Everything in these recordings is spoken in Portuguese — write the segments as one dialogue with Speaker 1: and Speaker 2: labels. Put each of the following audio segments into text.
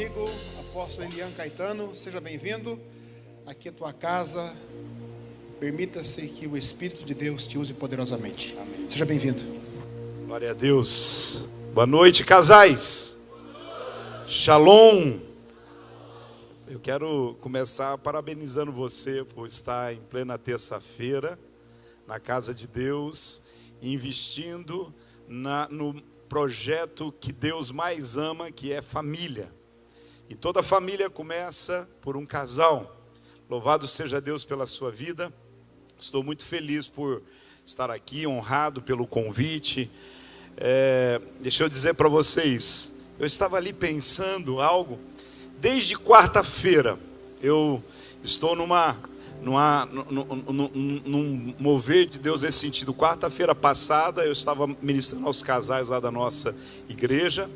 Speaker 1: Amigo, apóstolo Elian Caetano, seja bem-vindo. Aqui é a tua casa. Permita-se que o Espírito de Deus te use poderosamente. Amém. Seja bem-vindo.
Speaker 2: Glória a Deus. Boa noite, casais. Shalom. Eu quero começar parabenizando você por estar em plena terça-feira na casa de Deus, investindo no projeto que Deus mais ama, que é família. E toda família começa por um casal. Louvado seja Deus pela sua vida. Estou muito feliz por estar aqui, honrado pelo convite. Deixa eu dizer para vocês, eu estava ali pensando algo. Desde quarta-feira, eu estou num mover de Deus nesse sentido. Quarta-feira passada, eu estava ministrando aos casais lá da nossa igreja.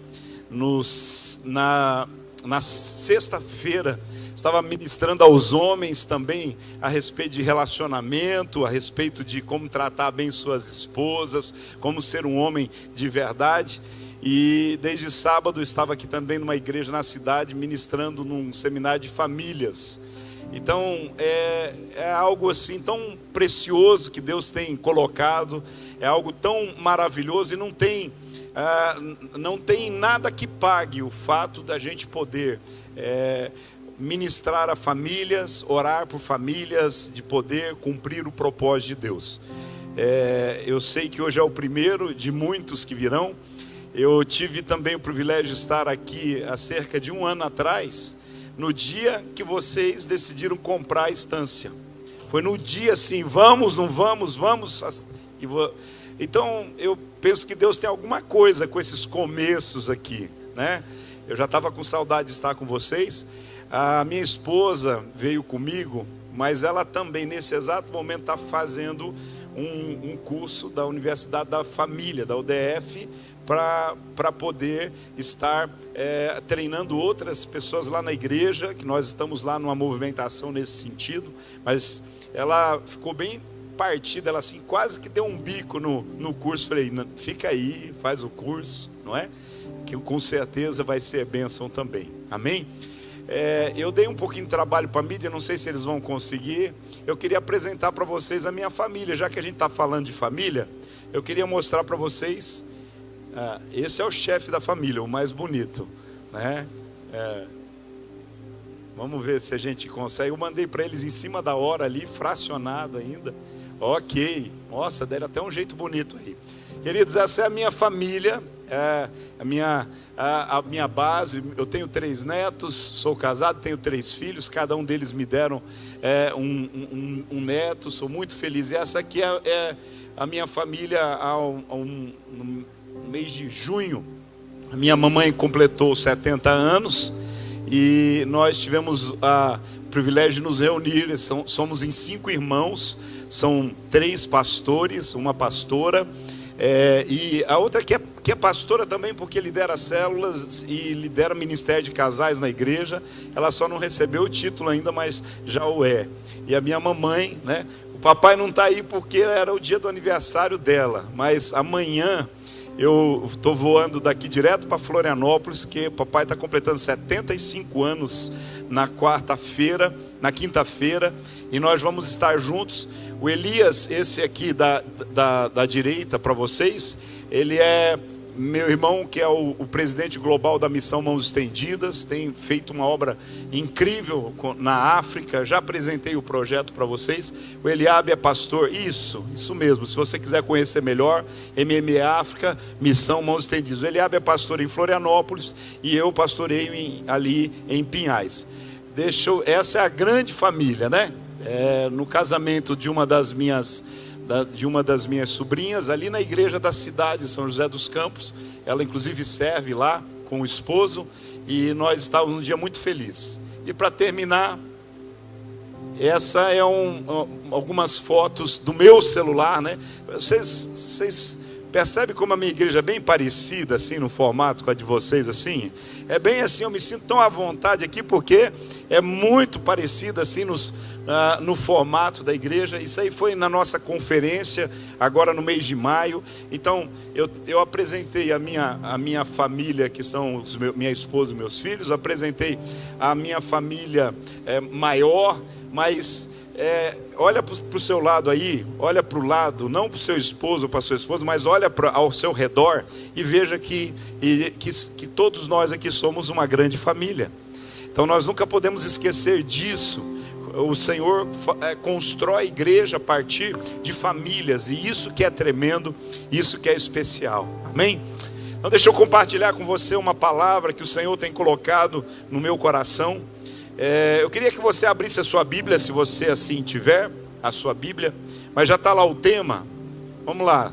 Speaker 2: Na sexta-feira, estava ministrando aos homens também a respeito de relacionamento, a respeito de como tratar bem suas esposas, como ser um homem de verdade. E desde sábado estava aqui também numa igreja na cidade, ministrando num seminário de famílias. Então é algo assim tão precioso que Deus tem colocado, é algo tão maravilhoso e não tem nada que pague o fato da gente poder ministrar a famílias, orar por famílias, de poder cumprir o propósito de Deus. Eu sei que hoje é o primeiro de muitos que virão. Eu tive também o privilégio de estar aqui há cerca de um ano atrás, no dia que vocês decidiram comprar a estância. Foi no dia assim, vamos, não vamos, vamos. Então eu penso que Deus tem alguma coisa com esses começos aqui, né? Eu já estava com saudade de estar com vocês. A minha esposa veio comigo, mas ela também nesse exato momento está fazendo um curso da Universidade da Família, da UDF, para poder estar treinando outras pessoas lá na igreja, que nós estamos lá numa movimentação nesse sentido, mas ela ficou bem partida, ela assim, quase que deu um bico no curso. Falei, fica aí, faz o curso, não é? Que com certeza vai ser bênção também, amém? Eu dei um pouquinho de trabalho para a mídia, não sei se eles vão conseguir. Eu queria apresentar para vocês a minha família, já que a gente está falando de família, eu queria mostrar para vocês. Esse é o chefe da família, o mais bonito, né? Vamos ver se a gente consegue. Eu mandei para eles em cima da hora ali, fracionado ainda. Ok, nossa, deram até um jeito bonito aí. Queridos, essa é a minha família, a minha base. Eu tenho 3 netos, sou casado, tenho 3 filhos, cada um deles me deram um neto, sou muito feliz. E essa aqui é a minha família no mês de junho. A minha mamãe completou 70 anos e nós tivemos o privilégio de nos reunir. Somos em 5 irmãos, são 3 pastores, uma pastora, e a outra que é pastora também, porque lidera células e lidera ministério de casais na igreja. Ela só não recebeu o título ainda, mas já o é. E a minha mamãe, né? O papai não está aí porque era o dia do aniversário dela, mas amanhã eu estou voando daqui direto para Florianópolis, que o papai está completando 75 anos na quinta-feira, e nós vamos estar juntos. O Elias, esse aqui da direita para vocês, ele é meu irmão, que é o presidente global da Missão Mãos Estendidas, tem feito uma obra incrível na África. Já apresentei o projeto para vocês. O Eliabe é pastor, isso mesmo, se você quiser conhecer melhor, MMA África, Missão Mãos Estendidas. O Eliabe é pastor em Florianópolis e eu pastoreio ali em Pinhais. Essa é a grande família, né? No casamento de uma das minhas sobrinhas, ali na igreja da cidade, São José dos Campos. Ela inclusive serve lá com o esposo, e nós estávamos num dia muito feliz. E para terminar, essa é algumas fotos do meu celular, né? Vocês Percebe como a minha igreja é bem parecida, assim, no formato com a de vocês, assim? É bem assim, eu me sinto tão à vontade aqui, porque é muito parecida, assim, no formato da igreja. Isso aí foi na nossa conferência, agora no mês de maio. Então, eu apresentei a minha família, que são minha esposa e meus filhos, apresentei a minha família maior, mas... olha para o seu lado aí, olha para o lado, não para o seu esposo ou para a sua esposa, mas olha ao seu redor e veja que todos nós aqui somos uma grande família. Então nós nunca podemos esquecer disso. O Senhor constrói a igreja a partir de famílias, e isso que é tremendo, isso que é especial. Amém? Então deixa eu compartilhar com você uma palavra que o Senhor tem colocado no meu coração. Eu queria que você abrisse a sua Bíblia, se você assim tiver a sua Bíblia, mas já está lá o tema. Vamos lá,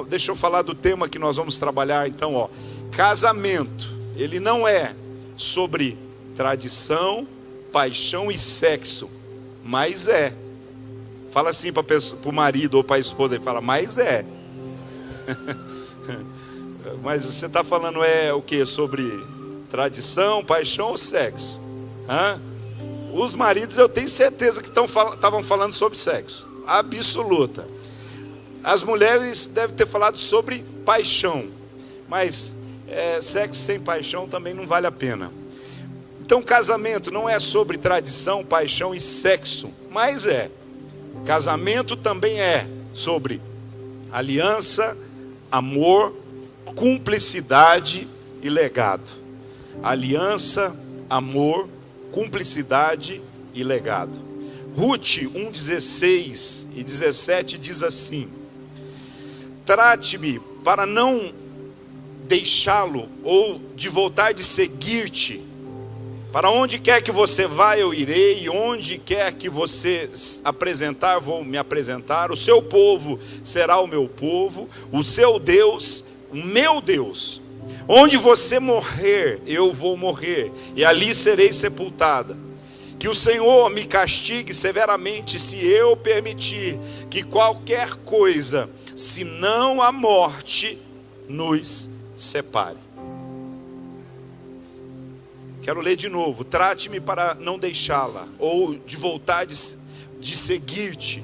Speaker 2: deixa eu falar do tema que nós vamos trabalhar então. Casamento, ele não é sobre tradição, paixão e sexo, mas é. Fala assim para o marido ou para a esposa, ele fala, mas é. Mas você está falando o que? Sobre tradição, paixão ou sexo? Os maridos, eu tenho certeza que estavam falando sobre sexo, absoluta. As mulheres devem ter falado sobre paixão, mas sexo sem paixão também não vale a pena. Então casamento não é sobre tradição, paixão e sexo, mas casamento também é sobre aliança, amor, cumplicidade e legado. Aliança, amor, cumplicidade e legado. Ruth 1:16 e 17 diz assim: trate-me para não deixá-lo ou de voltar de seguir-te. Para onde quer que você vá eu irei, e onde quer que você apresentar vou me apresentar. O seu povo será o meu povo, o seu Deus o meu Deus. Onde você morrer, eu vou morrer, e ali serei sepultada. Que o Senhor me castigue severamente se eu permitir que qualquer coisa, senão a morte, nos separe. Quero ler de novo. Trate-me para não deixá-la, ou de voltar de seguir-te.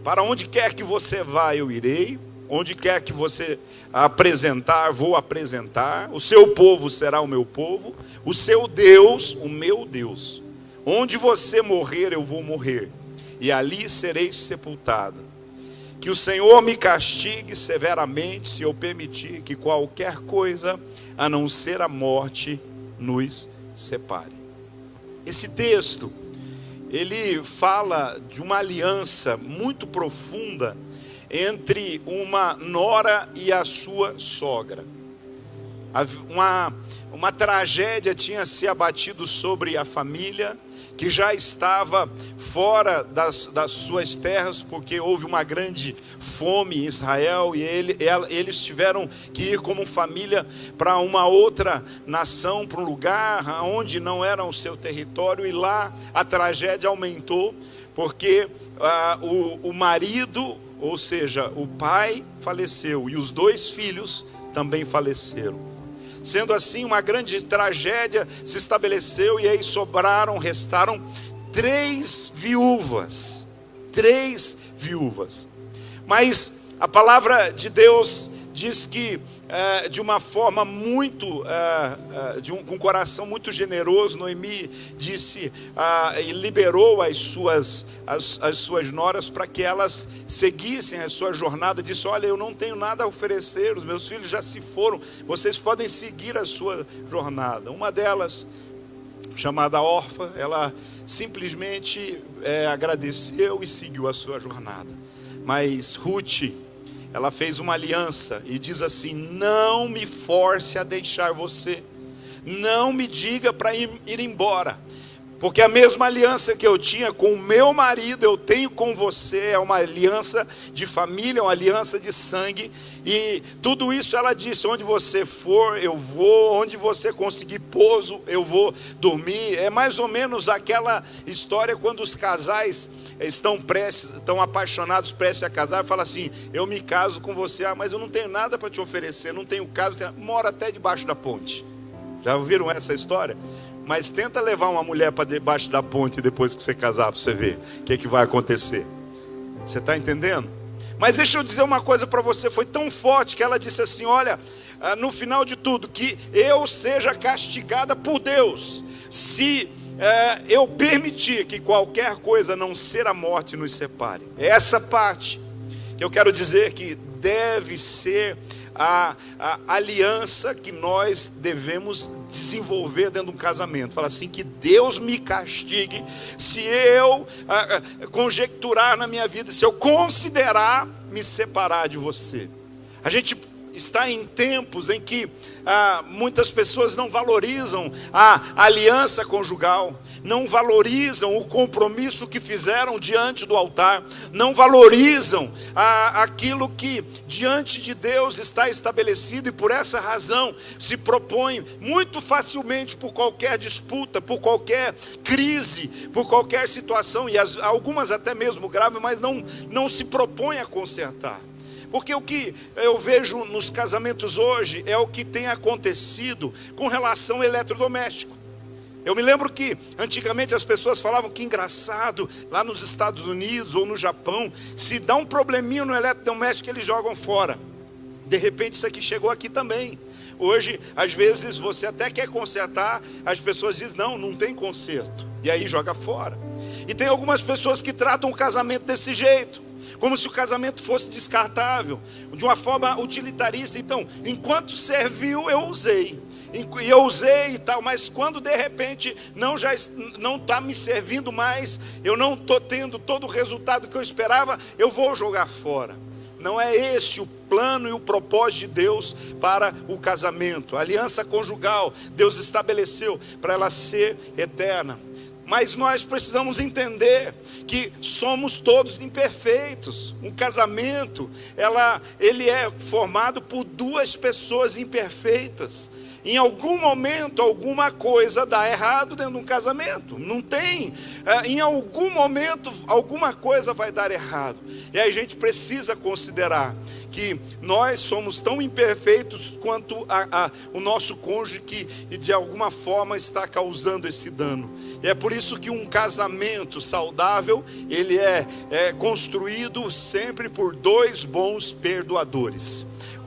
Speaker 2: Para onde quer que você vá, eu irei. Onde quer que você apresentar, vou apresentar. O seu povo será o meu povo, o seu Deus, o meu Deus. Onde você morrer, eu vou morrer, e ali serei sepultada. Que o Senhor me castigue severamente se eu permitir que qualquer coisa, a não ser a morte, nos separe. Esse texto, ele fala de uma aliança muito profunda entre uma nora e a sua sogra. Uma tragédia tinha se abatido sobre a família, que já estava fora das suas terras, porque houve uma grande fome em Israel, e eles tiveram que ir como família para uma outra nação, para um lugar onde não era o seu território, e lá a tragédia aumentou, porque o marido, ou seja, o pai faleceu, e os 2 filhos também faleceram. Sendo assim, uma grande tragédia se estabeleceu, e aí restaram 3 viúvas. 3 viúvas. Mas a palavra de Deus diz que, de uma forma muito, com um coração muito generoso, Noemi disse, e liberou as suas noras para que elas seguissem a sua jornada. Disse: olha, eu não tenho nada a oferecer, os meus filhos já se foram, vocês podem seguir a sua jornada. Uma delas, chamada Orfa, ela simplesmente agradeceu e seguiu a sua jornada. Mas Ruth, ela fez uma aliança e diz assim: não me force a deixar você, não me diga para ir embora, Porque a mesma aliança que eu tinha com o meu marido, eu tenho com você. É uma aliança de família, uma aliança de sangue. E tudo isso ela disse: onde você for, eu vou. Onde você conseguir pouso, eu vou dormir. É mais ou menos aquela história quando os casais estão apaixonados, prestes a casar, e falam assim: eu me caso com você, mas eu não tenho nada para te oferecer, não tenho casa, moro até debaixo da ponte. Já ouviram essa história? Mas tenta levar uma mulher para debaixo da ponte depois que você casar, para você ver o que vai acontecer. Você está entendendo? Mas deixa eu dizer uma coisa para você, foi tão forte que ela disse assim: olha, no final de tudo, que eu seja castigada por Deus, se eu permitir que qualquer coisa, a não ser a morte, nos separe. É essa parte que eu quero dizer que deve ser a aliança que nós devemos desenvolver dentro de um casamento. Fala assim: que Deus me castigue se eu conjecturar na minha vida, se eu considerar me separar de você. A gente está em tempos em que muitas pessoas não valorizam a aliança conjugal, não valorizam o compromisso que fizeram diante do altar, não valorizam aquilo que diante de Deus está estabelecido, e por essa razão se propõem muito facilmente, por qualquer disputa, por qualquer crise, por qualquer situação, e algumas até mesmo graves, mas não se propõem a consertar. Porque o que eu vejo nos casamentos hoje é o que tem acontecido com relação ao eletrodoméstico. Eu me lembro que antigamente as pessoas falavam que engraçado, lá nos Estados Unidos ou no Japão, se dá um probleminha no eletrodoméstico, eles jogam fora. De repente isso aqui chegou aqui também. Hoje, às vezes, você até quer consertar, as pessoas dizem: não tem conserto. E aí joga fora. E tem algumas pessoas que tratam o casamento desse jeito, como se o casamento fosse descartável, de uma forma utilitarista. Então, enquanto serviu, eu usei. E eu usei e tal, mas quando de repente não está me servindo mais, eu não estou tendo todo o resultado que eu esperava, eu vou jogar fora. Não é esse o plano e o propósito de Deus para o casamento. A aliança conjugal, Deus estabeleceu para ela ser eterna. Mas nós precisamos entender que somos todos imperfeitos. Um casamento, ele é formado por duas pessoas imperfeitas. Em algum momento, alguma coisa dá errado dentro de um casamento. Não tem. Em algum momento, alguma coisa vai dar errado. E aí a gente precisa considerar que nós somos tão imperfeitos quanto o nosso cônjuge, que de alguma forma está causando esse dano. E é por isso que um casamento saudável, ele é construído sempre por dois bons perdoadores.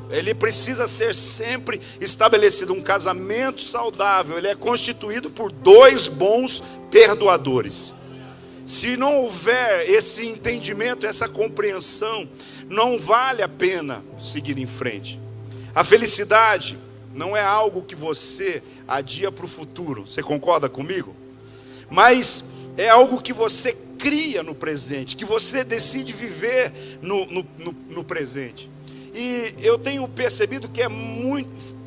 Speaker 2: Ele precisa ser sempre estabelecido. Um casamento saudável, ele é constituído por dois bons perdoadores. Se não houver esse entendimento, essa compreensão, não vale a pena seguir em frente. A felicidade não é algo que você adia para o futuro. Você concorda comigo? Mas é algo que você cria no presente, que você decide viver no presente. E eu tenho percebido que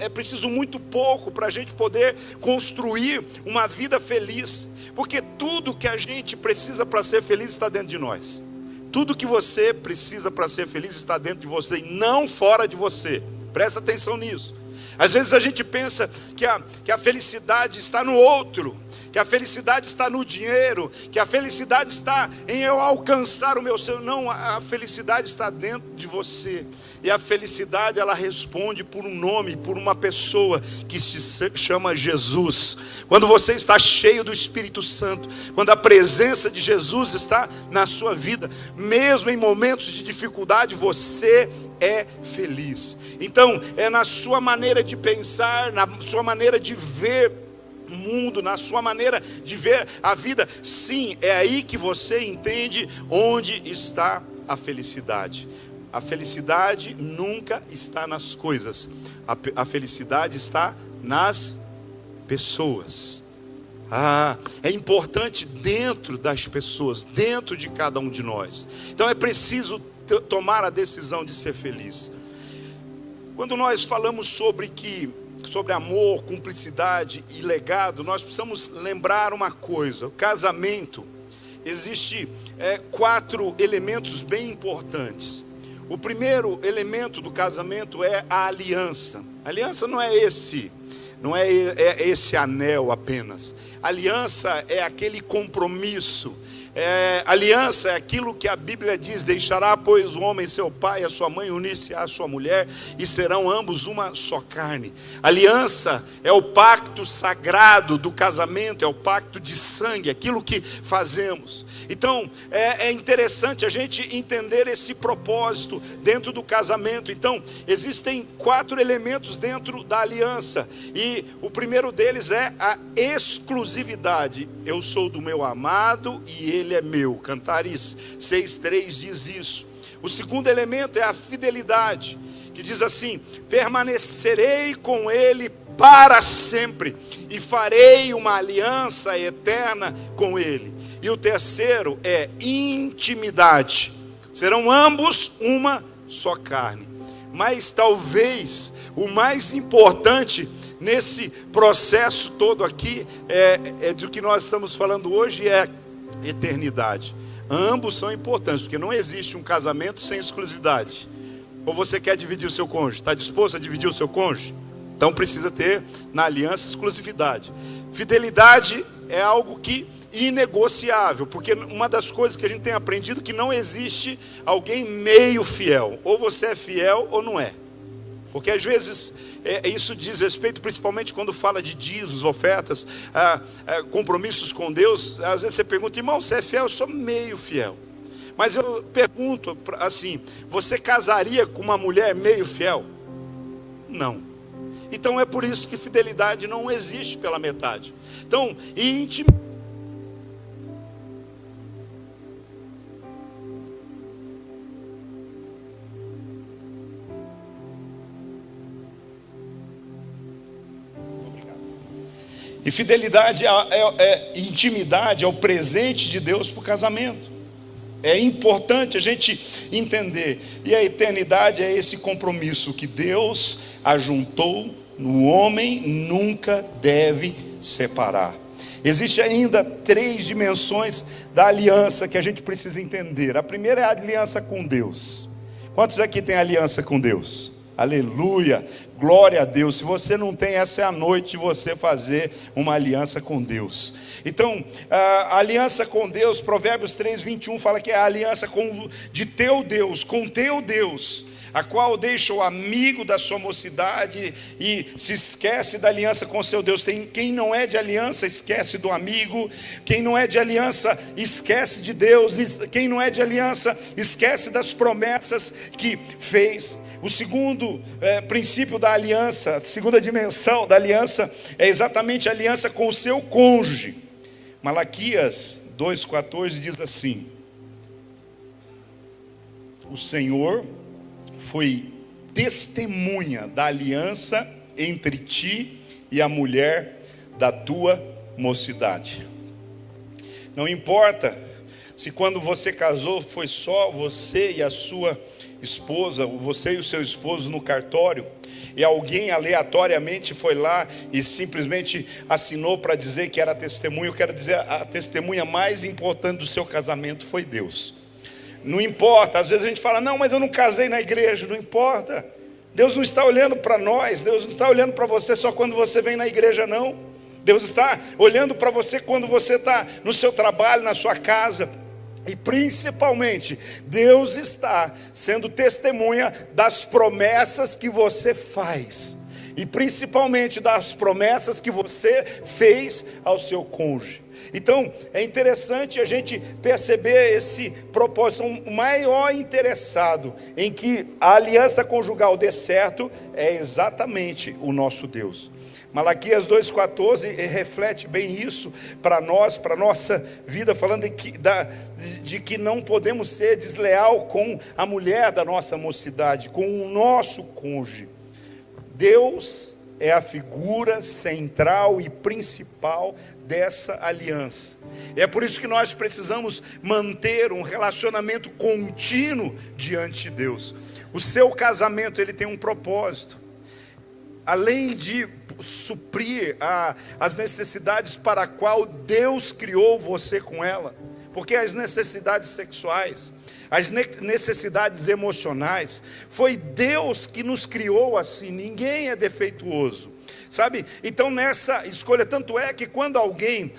Speaker 2: é preciso muito pouco para a gente poder construir uma vida feliz. Porque tudo que a gente precisa para ser feliz está dentro de nós. Tudo que você precisa para ser feliz está dentro de você e não fora de você. Presta atenção nisso. Às vezes a gente pensa que a felicidade está no outro, que a felicidade está no dinheiro, que a felicidade está em eu alcançar o meu sonho. Não, a felicidade está dentro de você. E a felicidade, ela responde por um nome, por uma pessoa que se chama Jesus. Quando você está cheio do Espírito Santo, quando a presença de Jesus está na sua vida, mesmo em momentos de dificuldade, você é feliz. Então, é na sua maneira de pensar, na sua maneira de ver o mundo, na sua maneira de ver a vida. Sim, é aí que você entende onde está a felicidade. A felicidade nunca está nas coisas. A felicidade está nas pessoas. É importante dentro das pessoas, dentro de cada um de nós. Então é preciso tomar a decisão de ser feliz. Quando nós falamos sobre que sobre amor, cumplicidade e legado, nós precisamos lembrar uma coisa: o casamento, existe 4 elementos bem importantes. O primeiro elemento do casamento é a aliança. A aliança não é esse anel apenas. Aliança é aquele compromisso. Aliança é aquilo que a Bíblia diz: deixará, pois, o homem seu pai e a sua mãe, unir-se à sua mulher, e serão ambos uma só carne. Aliança é o pacto sagrado do casamento, é o pacto de sangue, aquilo que fazemos. Então, é interessante a gente entender esse propósito dentro do casamento. Então, existem 4 elementos dentro da aliança, e o primeiro deles é a exclusividade. Eu sou do meu amado e ele é meu. Cantares 6:3 diz isso. O segundo elemento é a fidelidade, que diz assim: permanecerei com ele para sempre e farei uma aliança eterna com ele. E o terceiro é intimidade. Serão ambos uma só carne. Mas talvez o mais importante nesse processo todo aqui do que nós estamos falando hoje é eternidade. Ambos são importantes, porque não existe um casamento sem exclusividade. Ou você quer dividir o seu cônjuge? Está disposto a dividir o seu cônjuge? Então precisa ter na aliança exclusividade. Fidelidade é algo que inegociável, porque uma das coisas que a gente tem aprendido é que não existe alguém meio fiel. Ou você é fiel ou não é. Porque às vezes isso diz respeito, principalmente quando fala de dízimos, ofertas, compromissos com Deus. Às vezes você pergunta: irmão, você é fiel? Eu sou meio fiel. Mas eu pergunto assim: você casaria com uma mulher meio fiel? Não. Então é por isso que fidelidade não existe pela metade. Então, intimidade. E fidelidade, intimidade é o presente de Deus para o casamento. É importante a gente entender. E a eternidade é esse compromisso que Deus ajuntou no homem, nunca deve separar. Existem ainda 3 dimensões da aliança que a gente precisa entender. A primeira é a aliança com Deus. Quantos aqui têm aliança com Deus? Aleluia, glória a Deus. Se você não tem, essa é a noite de você fazer uma aliança com Deus. Então, a aliança com Deus, Provérbios 3:21 fala que é a aliança de teu Deus, com teu Deus, a qual deixa o amigo da sua mocidade e se esquece da aliança com seu Deus. Quem não é de aliança esquece do amigo, quem não é de aliança esquece de Deus, quem não é de aliança esquece das promessas que fez. O segundo princípio da aliança, a segunda dimensão da aliança é exatamente a aliança com o seu cônjuge. Malaquias 2:14 diz assim: o Senhor foi testemunha da aliança entre ti e a mulher da tua mocidade. Não importa se quando você casou foi só você e a sua esposa, você e o seu esposo no cartório, e alguém aleatoriamente foi lá e simplesmente assinou para dizer que era testemunha. Eu quero dizer, a testemunha mais importante do seu casamento foi Deus. Não importa, às vezes a gente fala: não, mas eu não casei na igreja. Não importa, Deus não está olhando para nós, Deus não está olhando para você só quando você vem na igreja, não. Deus está olhando para você quando você está no seu trabalho, na sua casa. E principalmente, Deus está sendo testemunha das promessas que você faz. E principalmente das promessas que você fez ao seu cônjuge. Então, é interessante a gente perceber esse propósito. O maior interessado em que a aliança conjugal dê certo é exatamente o nosso Deus. Malaquias 2,14 reflete bem isso para nós, para a nossa vida, falando de que não podemos ser desleal com a mulher da nossa mocidade, com o nosso cônjuge. Deus é a figura central e principal dessa aliança. É por isso que nós precisamos manter um relacionamento contínuo diante de Deus. O seu casamento, ele tem um propósito. além de suprir as necessidades para a qual Deus criou você com ela, porque as necessidades sexuais, as necessidades emocionais, foi Deus que nos criou assim, ninguém é defeituoso, sabe? Então nessa escolha, tanto é que quando alguém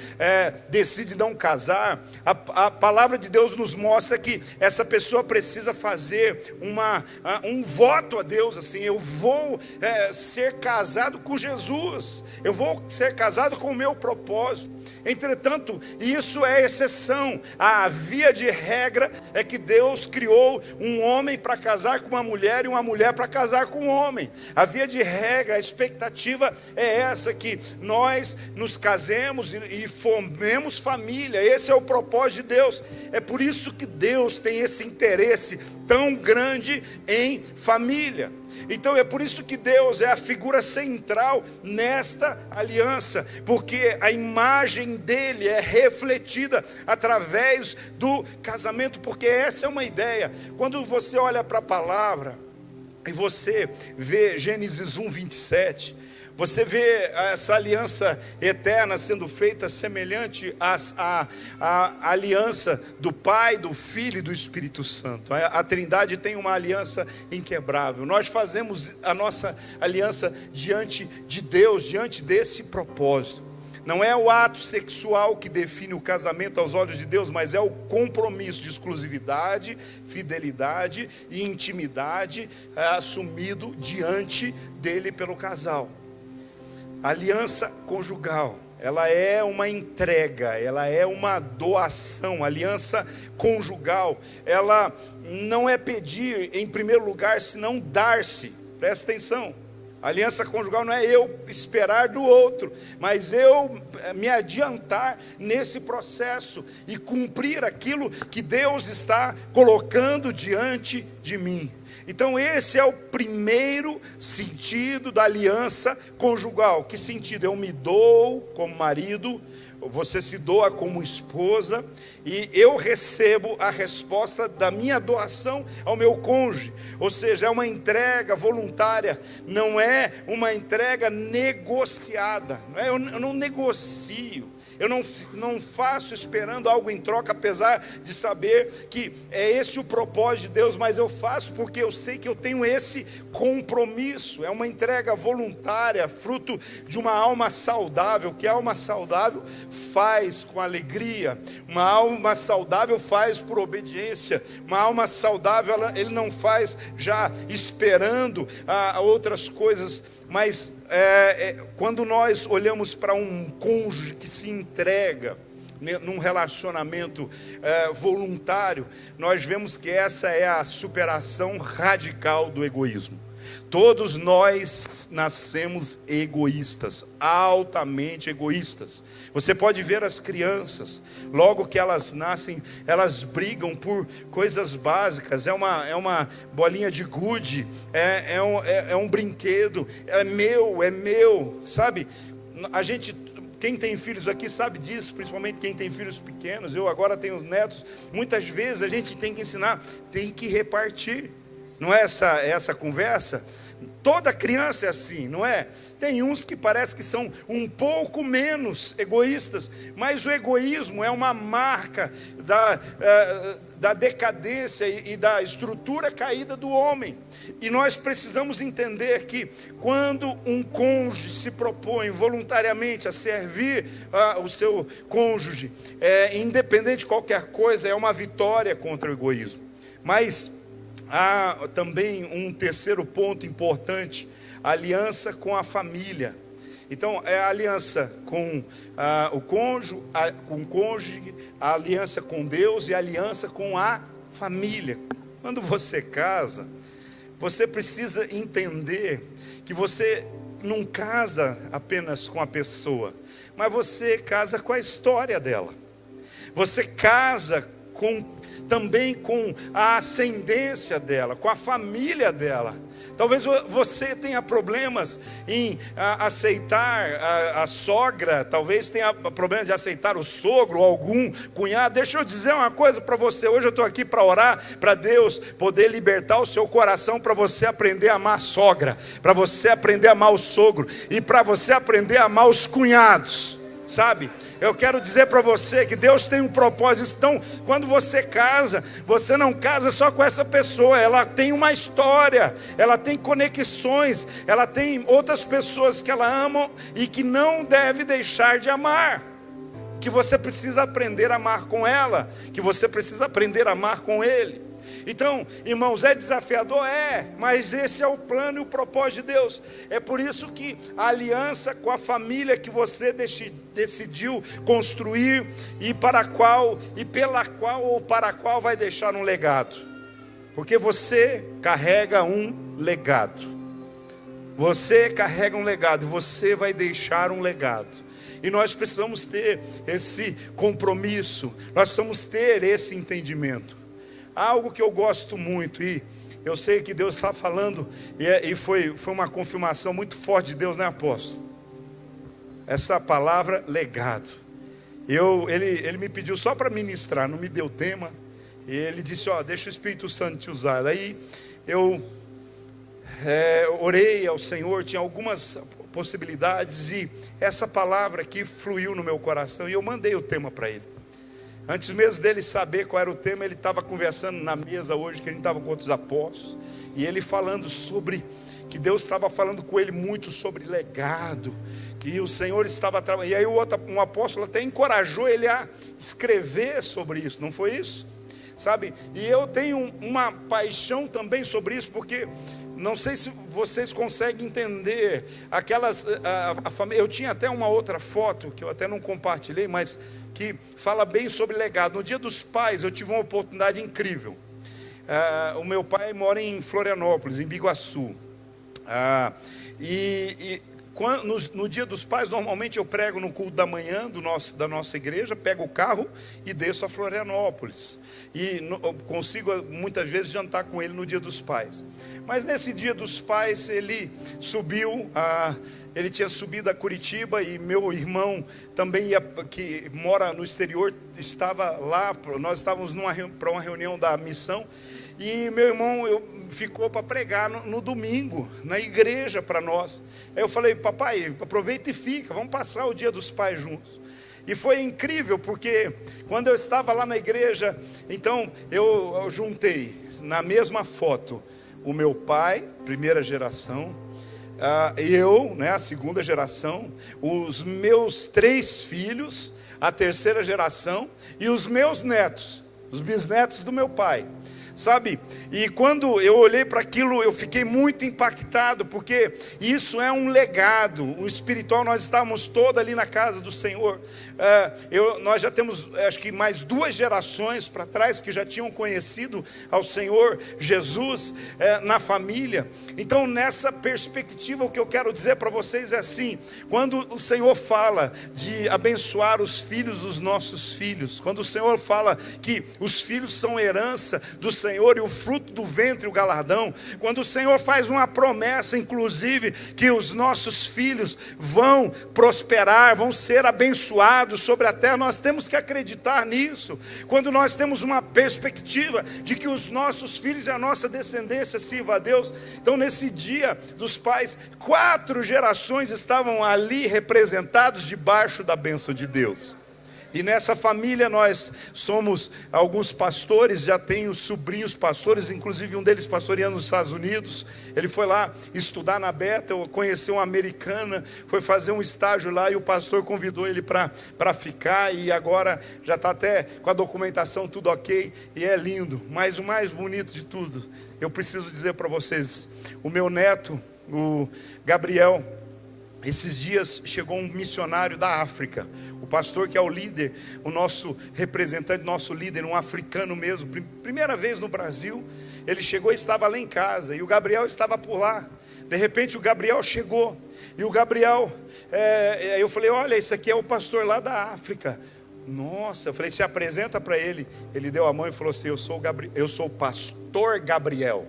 Speaker 2: decide não casar, a palavra de Deus nos mostra que essa pessoa precisa fazer um voto a Deus, assim: eu vou ser casado com Jesus, eu vou ser casado com o meu propósito. Entretanto, isso é exceção. A via de regra é que Deus criou um homem para casar com uma mulher e uma mulher para casar com um homem. A via de regra, a expectativa é essa, que nós nos casemos e formemos família. Esse é o propósito de Deus. É por isso que Deus tem esse interesse tão grande em família. Então é por isso que Deus é a figura central nesta aliança, porque a imagem dele é refletida através do casamento, porque essa é uma ideia. Quando você olha para a palavra e você vê Gênesis 1:27, você vê essa aliança eterna sendo feita semelhante à aliança do Pai, do Filho e do Espírito Santo. A Trindade tem uma aliança inquebrável. Nós fazemos a nossa aliança diante de Deus, diante desse propósito. Não é o ato sexual que define o casamento aos olhos de Deus, mas é o compromisso de exclusividade, fidelidade e intimidade assumido diante dele pelo casal. A aliança conjugal, ela é uma entrega, ela é uma doação. A aliança conjugal, ela não é pedir em primeiro lugar, senão dar-se. Presta atenção, a aliança conjugal não é eu esperar do outro, mas eu me adiantar nesse processo e cumprir aquilo que Deus está colocando diante de mim. Então esse é o primeiro sentido da aliança conjugal. Que sentido? Eu me dou como marido, você se doa como esposa, e eu recebo a resposta da minha doação ao meu cônjuge. Ou seja, é uma entrega voluntária, não é uma entrega negociada. Eu não negocio. Eu não faço esperando algo em troca, apesar de saber que é esse o propósito de Deus, mas eu faço porque eu sei que eu tenho esse compromisso. É uma entrega voluntária, fruto de uma alma saudável. Que a alma saudável faz com alegria, uma alma saudável faz por obediência, uma alma saudável ele não faz já esperando outras coisas. Mas quando nós olhamos para um cônjuge que se entrega num relacionamento voluntário, nós vemos que essa é a superação radical do egoísmo. Todos nós nascemos egoístas, altamente egoístas. Você pode ver as crianças, logo que elas nascem, elas brigam por coisas básicas. É uma bolinha de gude, é um brinquedo, é meu, sabe? Quem tem filhos aqui sabe disso, principalmente quem tem filhos pequenos. Eu agora tenho netos. Muitas vezes a gente tem que ensinar, tem que repartir. Não é essa conversa? Toda criança é assim, não é? Tem uns que parece que são um pouco menos egoístas, mas o egoísmo é uma marca da decadência e da estrutura caída do homem. E nós precisamos entender que quando um cônjuge se propõe voluntariamente a servir o seu cônjuge, independente de qualquer coisa, é uma vitória contra o egoísmo. Mas há também um terceiro ponto importante: a aliança com a família. Então é a aliança com o cônjuge, a aliança com Deus e a aliança com a família. Quando você casa, você precisa entender que você não casa apenas com a pessoa, mas você casa com a história dela. Você casa também com a ascendência dela, com a família dela. Talvez você tenha problemas em aceitar a sogra, talvez tenha problemas de aceitar o sogro, ou algum cunhado. Deixa eu dizer uma coisa para você. Hoje eu estou aqui para orar, para Deus poder libertar o seu coração, para você aprender a amar a sogra, para você aprender a amar o sogro, e para você aprender a amar os cunhados, sabe? Eu quero dizer para você que Deus tem um propósito. Então, quando você casa, você não casa só com essa pessoa. Ela tem uma história, ela tem conexões, ela tem outras pessoas que ela ama e que não deve deixar de amar. Que você precisa aprender a amar com ela, que você precisa aprender a amar com ele. Então, irmãos, é desafiador? Mas esse é o plano e o propósito de Deus. É por isso que a aliança com a família que você decidiu construir e pela qual vai deixar um legado. Porque você carrega um legado. Você carrega um legado e você vai deixar um legado. E nós precisamos ter esse compromisso, nós precisamos ter esse entendimento. Algo que eu gosto muito, e eu sei que Deus está falando, e foi uma confirmação muito forte de Deus, né, apóstolo? Essa palavra legado. Ele me pediu só para ministrar, não me deu tema, e ele disse, deixa o Espírito Santo te usar. Daí eu orei ao Senhor, tinha algumas possibilidades, e essa palavra aqui fluiu no meu coração, e eu mandei o tema para ele. Antes mesmo dele saber qual era o tema, ele estava conversando na mesa hoje, que a gente estava com outros apóstolos, e ele falando sobre, que Deus estava falando com ele muito sobre legado, que o Senhor estava trabalhando, e aí um apóstolo até encorajou ele a escrever sobre isso, não foi isso? Sabe, e eu tenho uma paixão também sobre isso, porque não sei se vocês conseguem entender, a família, eu tinha até uma outra foto, que eu até não compartilhei, mas que fala bem sobre legado. No Dia dos Pais eu tive uma oportunidade incrível. O meu pai mora em Florianópolis, em Biguaçu, no Dia dos Pais normalmente eu prego no culto da manhã da nossa igreja, pego o carro e desço a Florianópolis, e consigo muitas vezes jantar com ele no Dia dos Pais. Mas nesse Dia dos Pais ele subiu ele tinha subido a Curitiba, e meu irmão também que mora no exterior, estava lá. Nós estávamos para uma reunião da missão, e meu irmão ficou para pregar no domingo, na igreja para nós. Aí eu falei, papai, aproveita e fica, vamos passar o Dia dos Pais juntos. E foi incrível, porque quando eu estava lá na igreja, então eu juntei na mesma foto o meu pai, primeira geração, eu, a segunda geração, os meus 3 filhos, a terceira geração, e os meus netos, os bisnetos do meu pai, sabe? E quando eu olhei para aquilo, eu fiquei muito impactado, porque isso é um legado, o espiritual. Nós estávamos todos ali na casa do Senhor. Nós já temos, acho que mais 2 gerações para trás, que já tinham conhecido ao Senhor Jesus na família. Então, nessa perspectiva, o que eu quero dizer para vocês é assim: quando o Senhor fala de abençoar os filhos dos nossos filhos, quando o Senhor fala que os filhos são herança do Senhor e o fruto do ventre o galardão, quando o Senhor faz uma promessa, inclusive, que os nossos filhos vão prosperar, vão ser abençoados sobre a terra, nós temos que acreditar nisso. Quando nós temos uma perspectiva de que os nossos filhos e a nossa descendência sirva a Deus, então nesse Dia dos Pais, 4 gerações estavam ali representados debaixo da bênção de Deus. E nessa família nós somos alguns pastores, já tenho sobrinhos pastores, inclusive um deles pastoreando nos Estados Unidos. Ele foi lá estudar na Bethel, conheceu uma americana, foi fazer um estágio lá, e o pastor convidou ele para ficar, e agora já está até com a documentação tudo ok, e é lindo. Mas o mais bonito de tudo, eu preciso dizer para vocês, o meu neto, o Gabriel, esses dias chegou um missionário da África, o pastor que é o líder, o nosso representante, nosso líder, um africano mesmo, primeira vez no Brasil. Ele chegou e estava lá em casa, e o Gabriel estava por lá. De repente o Gabriel chegou, e o Gabriel, eu falei, olha, esse aqui é o pastor lá da África, Nossa, eu falei, se apresenta para ele. Ele deu a mão e falou assim: eu sou o pastor Gabriel.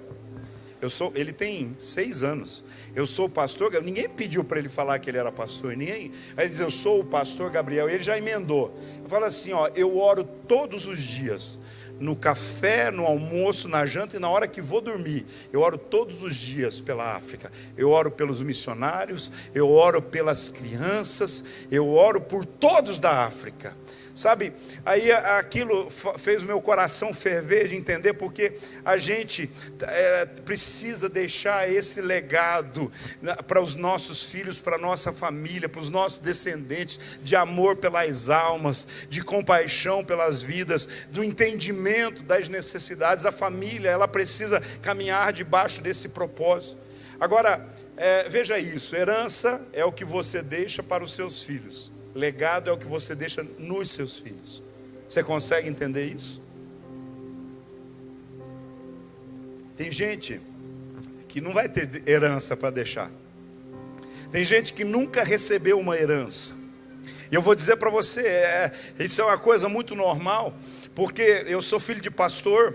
Speaker 2: Ele tem 6 anos. Eu sou o pastor Gabriel. Ninguém pediu para ele falar que ele era pastor, ninguém. Aí ele diz: eu sou o pastor Gabriel. E ele já emendou. Fala assim: ó, eu oro todos os dias, no café, no almoço, na janta e na hora que vou dormir. Eu oro todos os dias pela África. Eu oro pelos missionários, eu oro pelas crianças, eu oro por todos da África. Sabe, aí aquilo fez o meu coração ferver de entender, porque a gente precisa deixar esse legado para os nossos filhos, para a nossa família, para os nossos descendentes, de amor pelas almas, de compaixão pelas vidas, do entendimento das necessidades. A família, ela precisa caminhar debaixo desse propósito. Agora, veja isso: herança é o que você deixa para os seus filhos. Legado é o que você deixa nos seus filhos. Você consegue entender isso? Tem gente que não vai ter herança para deixar. Tem gente que nunca recebeu uma herança. E eu vou dizer para você, isso é uma coisa muito normal, porque eu sou filho de pastor.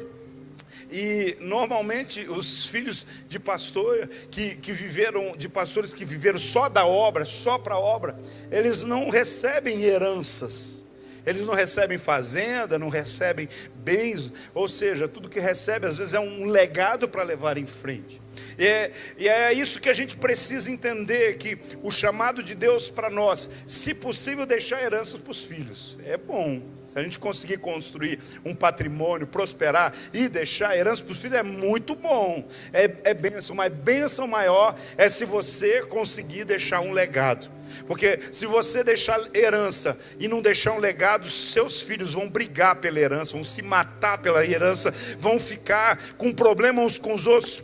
Speaker 2: E normalmente os filhos de pastor que viveram, de pastores que viveram só da obra, só para a obra, eles não recebem heranças, eles não recebem fazenda, não recebem bens, ou seja, tudo que recebe às vezes é um legado para levar em frente. E é isso que a gente precisa entender, que o chamado de Deus para nós, se possível, deixar heranças para os filhos. É bom. Se a gente conseguir construir um patrimônio, prosperar e deixar herança para os filhos, é muito bom. É bênção, mas bênção maior é se você conseguir deixar um legado. Porque se você deixar herança e não deixar um legado, seus filhos vão brigar pela herança, vão se matar pela herança, vão ficar com problema uns com os outros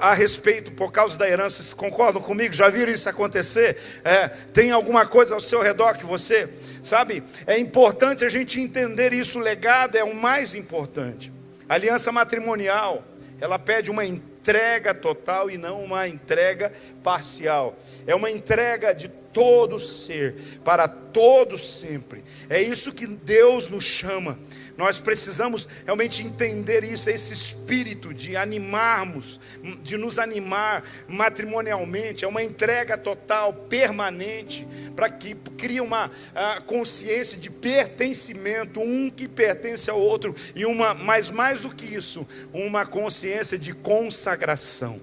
Speaker 2: a respeito, por causa da herança. Vocês concordam comigo? Já viram isso acontecer? Tem alguma coisa ao seu redor que você... Sabe, é importante a gente entender isso. O legado é o mais importante. A aliança matrimonial, ela pede uma entrega total e não uma entrega parcial. É uma entrega de todo ser, para todo sempre. É isso que Deus nos chama. Nós precisamos realmente entender isso, esse espírito de animarmos, de nos animar matrimonialmente. É uma entrega total, permanente, para que crie uma consciência de pertencimento, um que pertence ao outro, e mas mais do que isso, uma consciência de consagração.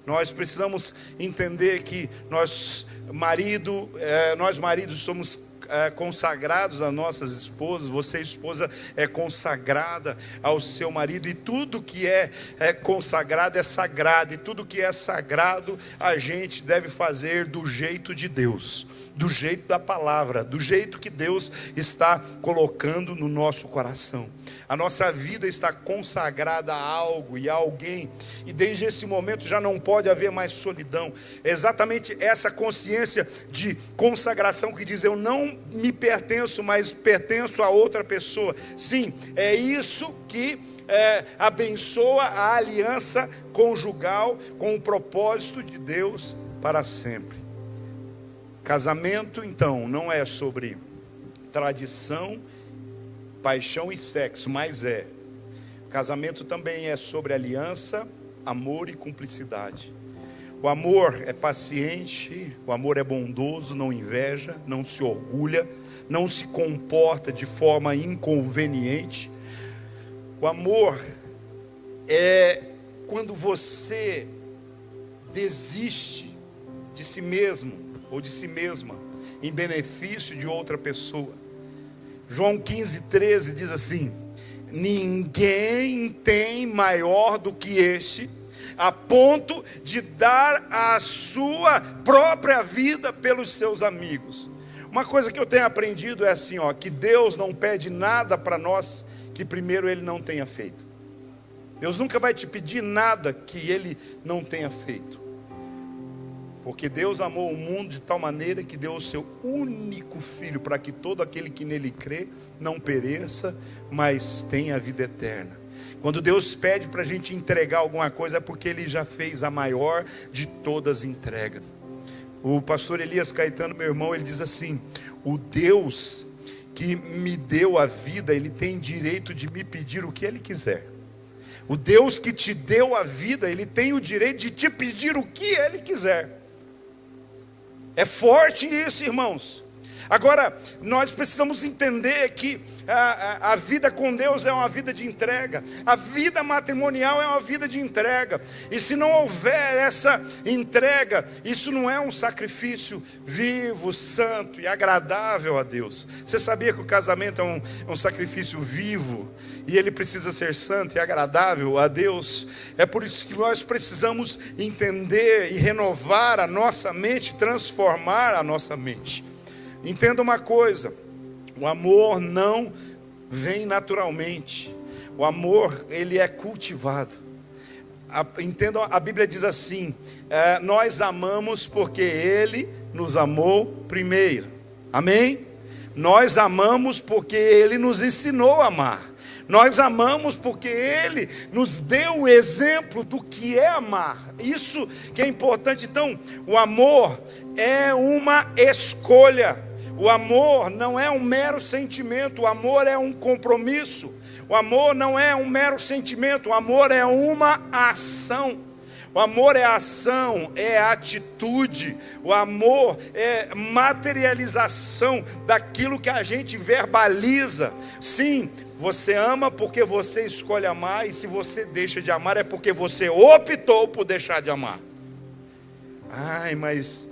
Speaker 2: Nós precisamos entender que nós maridos somos consagrados às nossas esposas. Você, esposa, é consagrada ao seu marido, e tudo que é consagrado é sagrado, e tudo que é sagrado a gente deve fazer do jeito de Deus, do jeito da palavra, do jeito que Deus está colocando no nosso coração. A nossa vida está consagrada a algo e a alguém, e desde esse momento já não pode haver mais solidão. É exatamente essa consciência de consagração que diz: eu não me pertenço, mas pertenço a outra pessoa. Sim, é isso que abençoa a aliança conjugal com o propósito de Deus para sempre. Casamento, então, não é sobre tradição, paixão e sexo, mas casamento também é sobre aliança, amor e cumplicidade. O amor é paciente, o amor é bondoso, não inveja, não se orgulha, não se comporta de forma inconveniente. O amor é quando você desiste de si mesmo ou de si mesma em benefício de outra pessoa. João 15:13 diz assim: ninguém tem maior do que este, a ponto de dar a sua própria vida pelos seus amigos. Uma coisa que eu tenho aprendido é assim, que Deus não pede nada para nós que primeiro Ele não tenha feito. Deus nunca vai te pedir nada que Ele não tenha feito. Porque Deus amou o mundo de tal maneira que deu o seu único Filho, para que todo aquele que nele crê não pereça, mas tenha a vida eterna. Quando Deus pede para a gente entregar alguma coisa, é porque Ele já fez a maior de todas as entregas. O pastor Elias Caetano, meu irmão, ele diz assim: o Deus que me deu a vida, Ele tem direito de me pedir o que Ele quiser. O Deus que te deu a vida, Ele tem o direito de te pedir o que Ele quiser. É forte isso, irmãos. Agora, nós precisamos entender que a vida com Deus é uma vida de entrega. A vida matrimonial é uma vida de entrega. E se não houver essa entrega, isso não é um sacrifício vivo, santo e agradável a Deus. Você sabia que o casamento é um sacrifício vivo? E ele precisa ser santo e agradável a Deus. É por isso que nós precisamos entender e renovar a nossa mente, transformar a nossa mente. Entenda uma coisa: o amor não vem naturalmente. O amor, ele é cultivado. Entenda, a Bíblia diz assim: nós amamos porque Ele nos amou primeiro. Amém? Nós amamos porque Ele nos ensinou a amar. Nós amamos porque Ele nos deu o exemplo do que é amar. Isso que é importante. Então, o amor é uma escolha. O amor não é um mero sentimento, o amor é um compromisso. O amor não é um mero sentimento, o amor é uma ação. O amor é ação, é atitude. O amor é materialização daquilo que a gente verbaliza. Sim, você ama porque você escolhe amar, e se você deixa de amar é porque você optou por deixar de amar. Ai, mas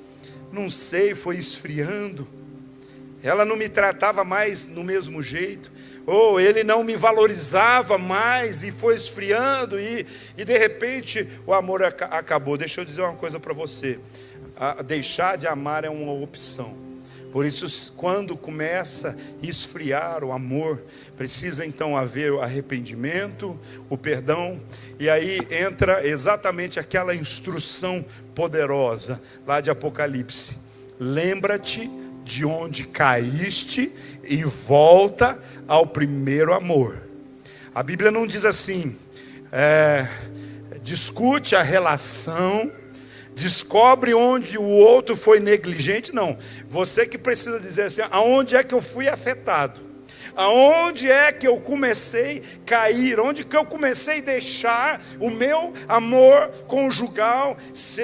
Speaker 2: não sei, foi esfriando. Ela não me tratava mais no mesmo jeito, ou ele não me valorizava mais e foi esfriando, e de repente o amor acabou. Deixa eu dizer uma coisa para você: deixar de amar é uma opção. Por isso, quando começa a esfriar o amor, precisa então haver o arrependimento, o perdão, e aí entra exatamente aquela instrução poderosa lá de Apocalipse: lembra-te de onde caíste e volta ao primeiro amor. A Bíblia não diz assim, discute a relação, descobre onde o outro foi negligente. Não, você que precisa dizer assim: aonde é que eu fui afetado? Aonde é que eu comecei a cair? Onde que eu comecei a deixar o meu amor conjugal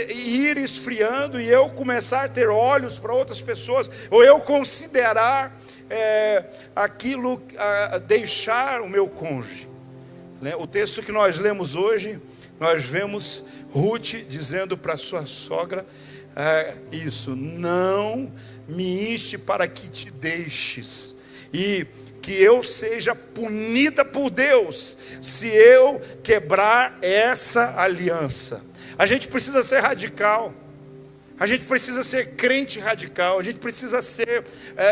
Speaker 2: ir esfriando, e eu começar a ter olhos para outras pessoas, ou eu considerar aquilo, deixar o meu cônjuge? O texto que nós lemos hoje, nós vemos Ruth dizendo para sua sogra isso: não me inste para que te deixes, e que eu seja punida por Deus se eu quebrar essa aliança. A gente precisa ser radical. A gente precisa ser crente radical. A gente precisa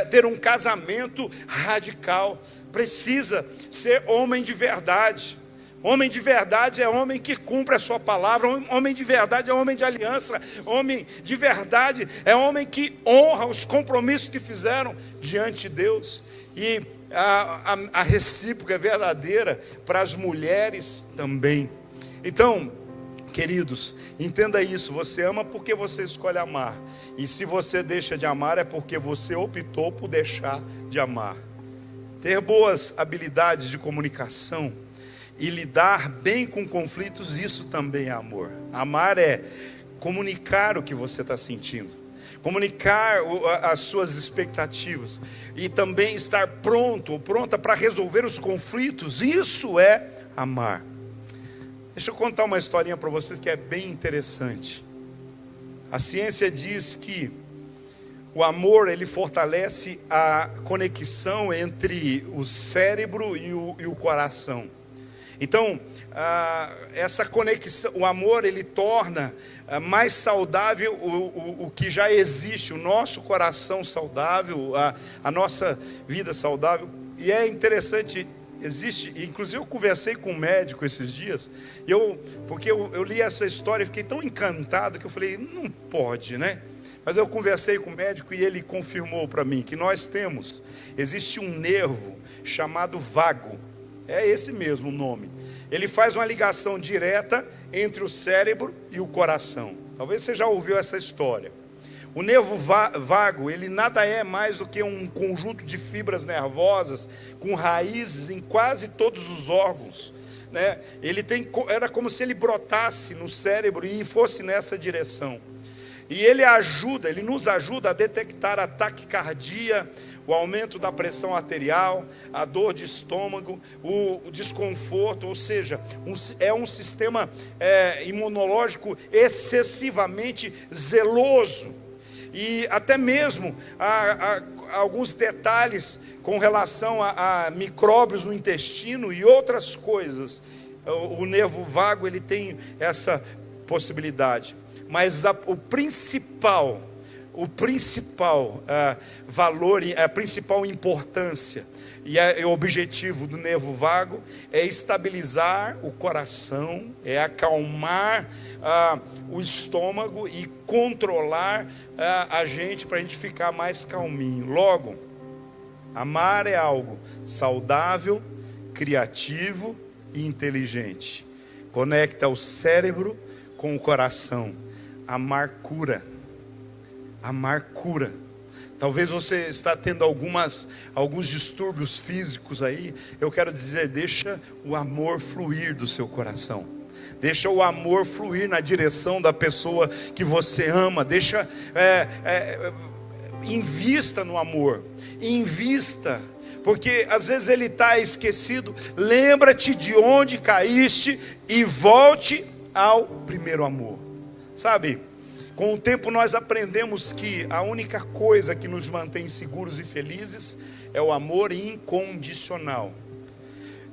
Speaker 2: ter um casamento radical. Precisa ser homem de verdade. Homem de verdade é homem que cumpre a sua palavra. Homem de verdade é homem de aliança. Homem de verdade é homem que honra os compromissos que fizeram diante de Deus. E a recíproca é verdadeira para as mulheres também. Então, queridos, entenda isso: você ama porque você escolhe amar, e se você deixa de amar é porque você optou por deixar de amar. Ter boas habilidades de comunicação e lidar bem com conflitos, isso também é amor. Amar é comunicar o que você está sentindo, comunicar as suas expectativas, e também estar pronto ou pronta para resolver os conflitos. Isso é amar. Deixa eu contar uma historinha para vocês que é bem interessante. A ciência diz que o amor, ele fortalece a conexão entre o cérebro e o coração. Então, essa conexão, o amor, ele torna mais saudável o que já existe, o nosso coração saudável, a nossa vida saudável. E é interessante, existe, inclusive eu conversei com um médico esses dias, porque eu li essa história e fiquei tão encantado que eu falei: não pode, né? Mas eu conversei com o médico e ele confirmou para mim que existe um nervo chamado vago. É esse mesmo o nome. Ele faz uma ligação direta entre o cérebro e o coração. Talvez você já ouviu essa história. O nervo vago, ele nada é mais do que um conjunto de fibras nervosas com raízes em quase todos os órgãos, né? Era como se ele brotasse no cérebro e fosse nessa direção. E ele nos ajuda a detectar a taquicardia, o aumento da pressão arterial, a dor de estômago, o desconforto, ou seja, é um sistema imunológico excessivamente zeloso. E até mesmo alguns detalhes com relação a micróbios no intestino e outras coisas. O nervo vago, ele tem essa possibilidade. Mas o principal valor, a principal importância e o objetivo do nervo vago é estabilizar o coração, é acalmar o estômago e controlar a gente, para a gente ficar mais calminho. Logo, amar é algo saudável, criativo e inteligente. Conecta o cérebro com o coração. Amar cura. Amar cura. Talvez você está tendo alguns distúrbios físicos aí. Eu quero dizer, deixa o amor fluir do seu coração. Deixa o amor fluir na direção da pessoa que você ama. Invista no amor. Invista. Porque às vezes ele está esquecido. Lembra-te de onde caíste e volte ao primeiro amor. Sabe? Com o tempo nós aprendemos que a única coisa que nos mantém seguros e felizes é o amor incondicional.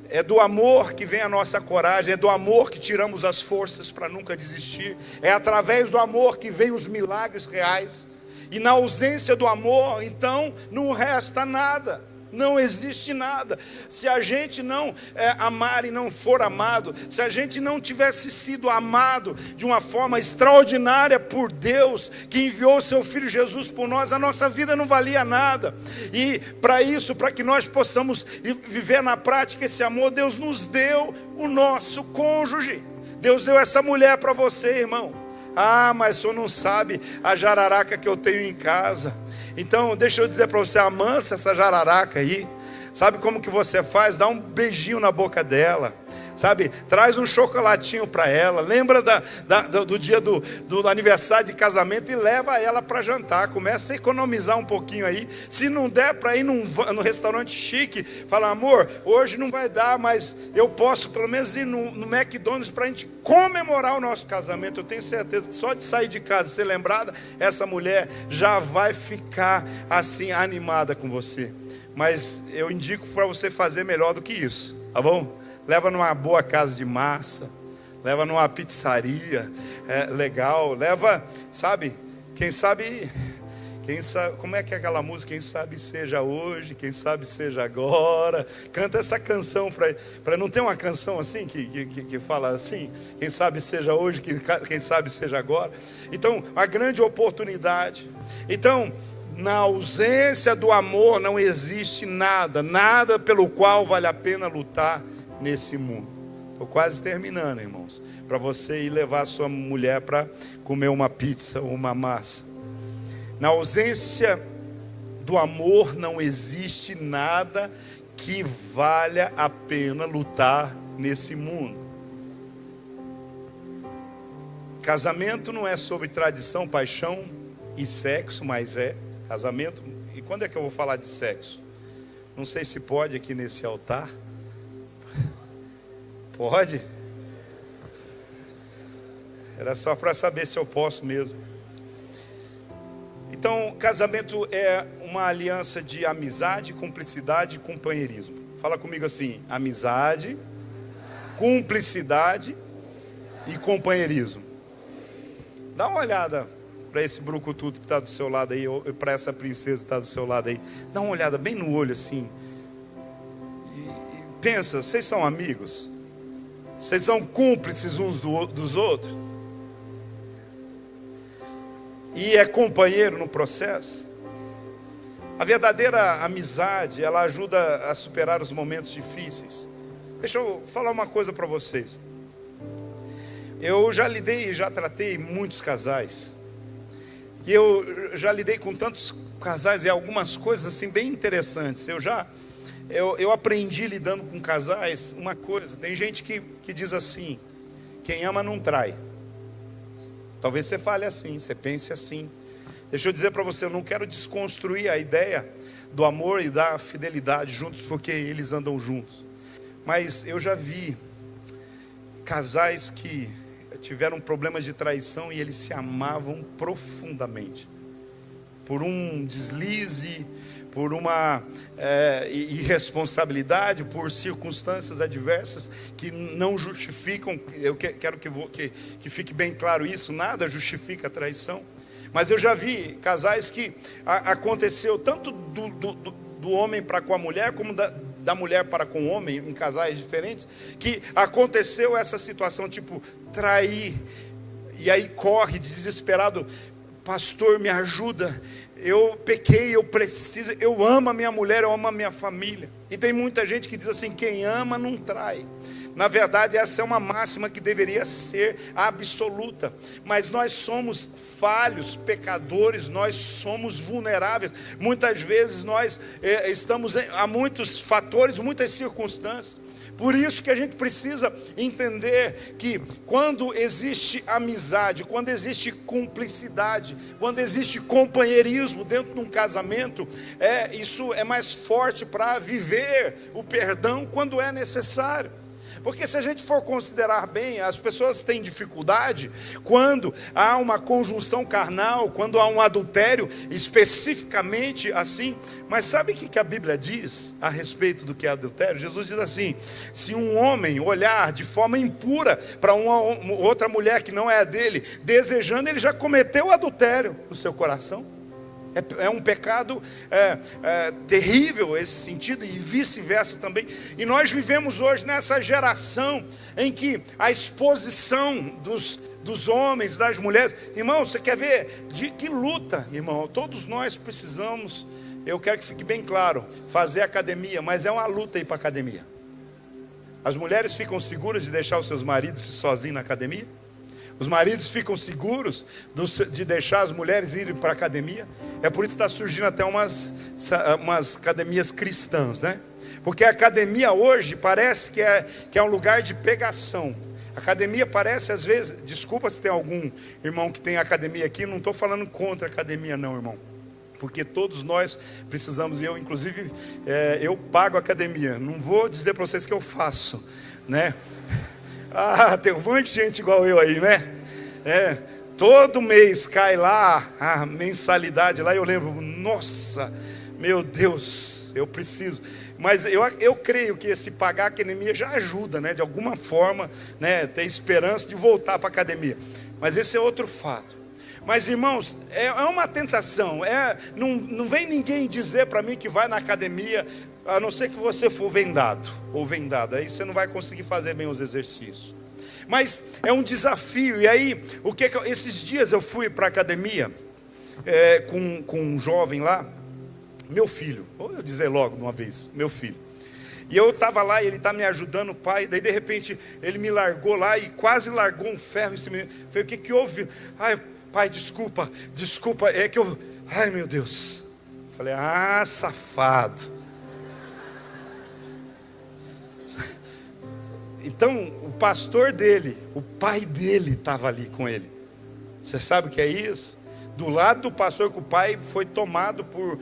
Speaker 2: É do amor que vem a nossa coragem, é do amor que tiramos as forças para nunca desistir, é através do amor que vem os milagres reais. E na ausência do amor, então, não resta nada. Não existe nada. Se a gente não amar e não for amado, se a gente não tivesse sido amado de uma forma extraordinária por Deus, que enviou seu Filho Jesus por nós, a nossa vida não valia nada. E para que nós possamos viver na prática esse amor, Deus nos deu o nosso cônjuge. Deus deu essa mulher para você, irmão. Ah, mas o senhor não sabe a jararaca que eu tenho em casa. Então, deixa eu dizer para você, amansa essa jararaca aí. Sabe como que você faz? Dá um beijinho na boca dela. Sabe? Traz um chocolatinho para ela. Lembra do dia do aniversário de casamento e leva ela para jantar. Começa a economizar um pouquinho aí. Se não der para ir no restaurante chique, fala, amor, hoje não vai dar, mas eu posso pelo menos ir no McDonald's para a gente comemorar o nosso casamento. Eu tenho certeza que só de sair de casa e ser lembrada, essa mulher já vai ficar assim animada com você. Mas eu indico para você fazer melhor do que isso, tá bom? Leva numa boa casa de massa, leva numa pizzaria legal, leva, sabe, quem sabe, como é que é aquela música? Quem sabe seja hoje, quem sabe seja agora. Canta essa canção para não ter uma canção assim que fala assim, quem sabe seja hoje, quem sabe seja agora. Então, uma grande oportunidade. Então, na ausência do amor não existe nada pelo qual vale a pena lutar nesse mundo. Estou quase terminando, irmãos, para você ir levar a sua mulher para comer uma pizza ou uma massa. Na ausência do amor não existe nada que valha a pena lutar nesse mundo. Casamento não é sobre tradição, paixão e sexo, mas é casamento. E quando é que eu vou falar de sexo? Não sei se pode aqui nesse altar. Pode? Era só para saber se eu posso mesmo. Então, casamento é uma aliança de amizade, cumplicidade e companheirismo. Fala comigo assim: amizade, cumplicidade e companheirismo. Dá uma olhada para esse brucutu que está do seu lado aí, ou para essa princesa que está do seu lado aí. Dá uma olhada bem no olho assim. E pensa, vocês são amigos? Vocês são cúmplices uns dos outros? E é companheiro no processo? A verdadeira amizade, ela ajuda a superar os momentos difíceis. Deixa eu falar uma coisa para vocês. Eu já tratei muitos casais. E eu já lidei com tantos casais e algumas coisas assim bem interessantes. Eu aprendi lidando com casais uma coisa. Tem gente que diz assim: quem ama não trai. Talvez você fale assim, você pense assim. Deixa eu dizer para você, eu não quero desconstruir a ideia do amor e da fidelidade juntos, porque eles andam juntos. Mas eu já vi casais que tiveram problemas de traição e eles se amavam profundamente. Por um deslize, por uma irresponsabilidade, por circunstâncias adversas que não justificam. Eu quero que fique bem claro isso, nada justifica a traição. Mas eu já vi casais que aconteceu tanto do homem para com a mulher, como da mulher para com o homem, em casais diferentes, que aconteceu essa situação, tipo, trair, e aí corre desesperado: pastor, me ajuda, eu pequei, eu amo a minha mulher, eu amo a minha família. E tem muita gente que diz assim: quem ama não trai. Na verdade, essa é uma máxima que deveria ser absoluta, mas nós somos falhos, pecadores, nós somos vulneráveis. Muitas vezes nós estamos a muitos fatores, muitas circunstâncias. Por isso que a gente precisa entender que quando existe amizade, quando existe cumplicidade, quando existe companheirismo dentro de um casamento, isso é mais forte para viver o perdão quando é necessário. Porque se a gente for considerar bem, as pessoas têm dificuldade quando há uma conjunção carnal, quando há um adultério, especificamente assim. Mas sabe o que a Bíblia diz a respeito do que é adultério? Jesus diz assim: se um homem olhar de forma impura para uma outra mulher que não é a dele, desejando, ele já cometeu adultério no seu coração. É um pecado terrível esse sentido, e vice-versa também. E nós vivemos hoje nessa geração em que a exposição dos homens, das mulheres. Irmão, você quer ver que luta, irmão? Todos nós precisamos, eu quero que fique bem claro, fazer academia, mas é uma luta ir para a academia. As mulheres ficam seguras de deixar os seus maridos sozinhos na academia? Os maridos ficam seguros de deixar as mulheres irem para a academia? É por isso que está surgindo até umas academias cristãs, né? Porque a academia hoje parece que é um lugar de pegação. A academia parece, às vezes, desculpa se tem algum irmão que tem academia aqui, não estou falando contra a academia não, irmão. Porque todos nós precisamos, e eu inclusive, eu pago a academia. Não vou dizer para vocês que eu faço, né? Tem um monte de gente igual eu aí, né? Todo mês cai lá a mensalidade lá, eu lembro, nossa, meu Deus, eu preciso. Mas eu creio que esse pagar a academia já ajuda, né? De alguma forma, né? Ter esperança de voltar para a academia. Mas esse é outro fato. Mas, irmãos, é uma tentação. Não vem ninguém dizer para mim que vai na academia, a não ser que você for vendado ou vendada. Aí você não vai conseguir fazer bem os exercícios. Mas é um desafio. E aí, esses dias eu fui para a academia com um jovem lá, meu filho, vou eu dizer logo de uma vez, meu filho. E eu estava lá e ele está me ajudando, pai. Daí de repente ele me largou lá e quase largou um ferro em cima. Eu falei: o que houve? Ai, pai, desculpa, é que eu... Ai, meu Deus. Eu falei: safado. Então, o pastor dele, o pai dele estava ali com ele. Você sabe o que é isso? Do lado do pastor, que o pai foi tomado por...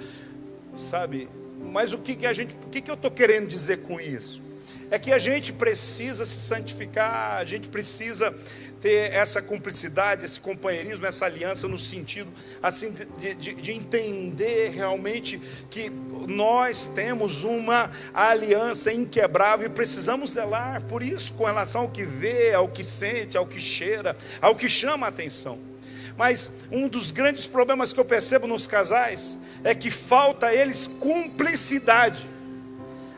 Speaker 2: Sabe? Mas o que eu estou querendo dizer com isso? É que a gente precisa se santificar, a gente precisa ter essa cumplicidade, esse companheirismo, essa aliança, no sentido assim de entender realmente que nós temos uma aliança inquebrável e precisamos zelar por isso, com relação ao que vê, ao que sente, ao que cheira, ao que chama a atenção. Mas um dos grandes problemas que eu percebo nos casais é que falta a eles cumplicidade.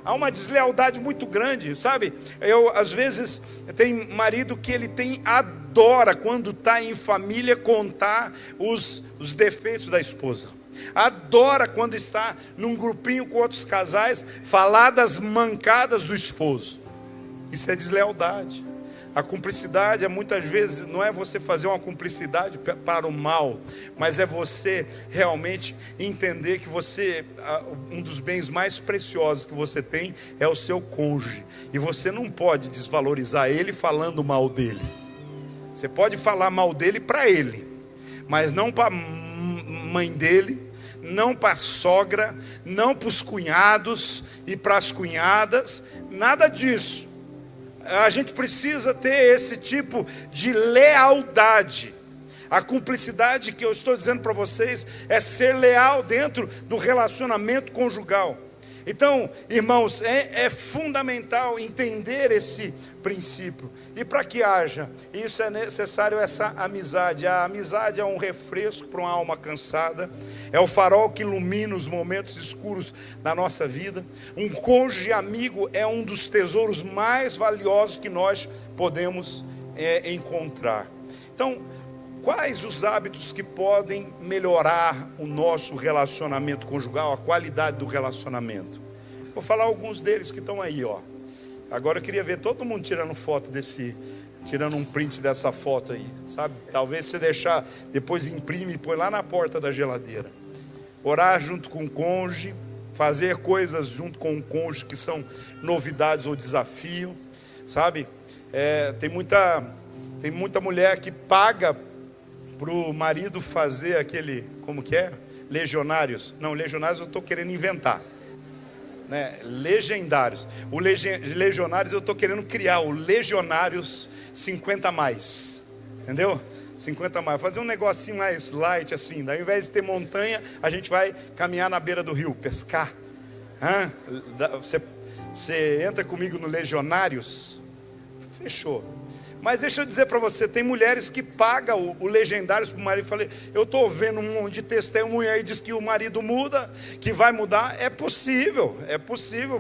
Speaker 2: Há uma deslealdade muito grande, sabe? Às vezes, tem marido que ele adora, quando está em família, contar os defeitos da esposa. Adora, quando está num grupinho com outros casais, falar das mancadas do esposo. Isso é deslealdade. A cumplicidade muitas vezes não é você fazer uma cumplicidade para o mal, mas é você realmente entender que um dos bens mais preciosos que você tem é o seu cônjuge, e você não pode desvalorizar ele falando mal dele. Você pode falar mal dele para ele, mas não para a mãe dele, não para a sogra, não para os cunhados e para as cunhadas, nada disso. A gente precisa ter esse tipo de lealdade. A cumplicidade que eu estou dizendo para vocês é ser leal dentro do relacionamento conjugal. Então, irmãos, é fundamental entender esse princípio. E para que haja isso, é necessário essa amizade. A amizade é um refresco para uma alma cansada, é o farol que ilumina os momentos escuros da nossa vida. Um cônjuge amigo é um dos tesouros mais valiosos que nós podemos encontrar. Então, quais os hábitos que podem melhorar o nosso relacionamento conjugal, a qualidade do relacionamento? Vou falar alguns deles que estão aí, ó. Agora eu queria ver todo mundo tirando foto tirando um print dessa foto aí, sabe? Talvez você deixar, depois imprime e põe lá na porta da geladeira. Orar junto com o cônjuge, fazer coisas junto com o cônjuge que são novidades ou desafio, sabe? Tem muita mulher que paga para o marido fazer aquele, como que é? Legionários. Não, legionários eu estou querendo inventar, né? Legendários. O legionários eu estou querendo criar, o legionários 50 mais, entendeu? 50 mais, fazer um negocinho mais light assim. Daí, ao invés de ter montanha, a gente vai caminhar na beira do rio, pescar. Você entra comigo no legionários? Fechou. Mas deixa eu dizer para você, tem mulheres que pagam o legendários para o marido. Falei, eu estou vendo um monte de testemunho aí, diz que o marido muda, que vai mudar. É possível,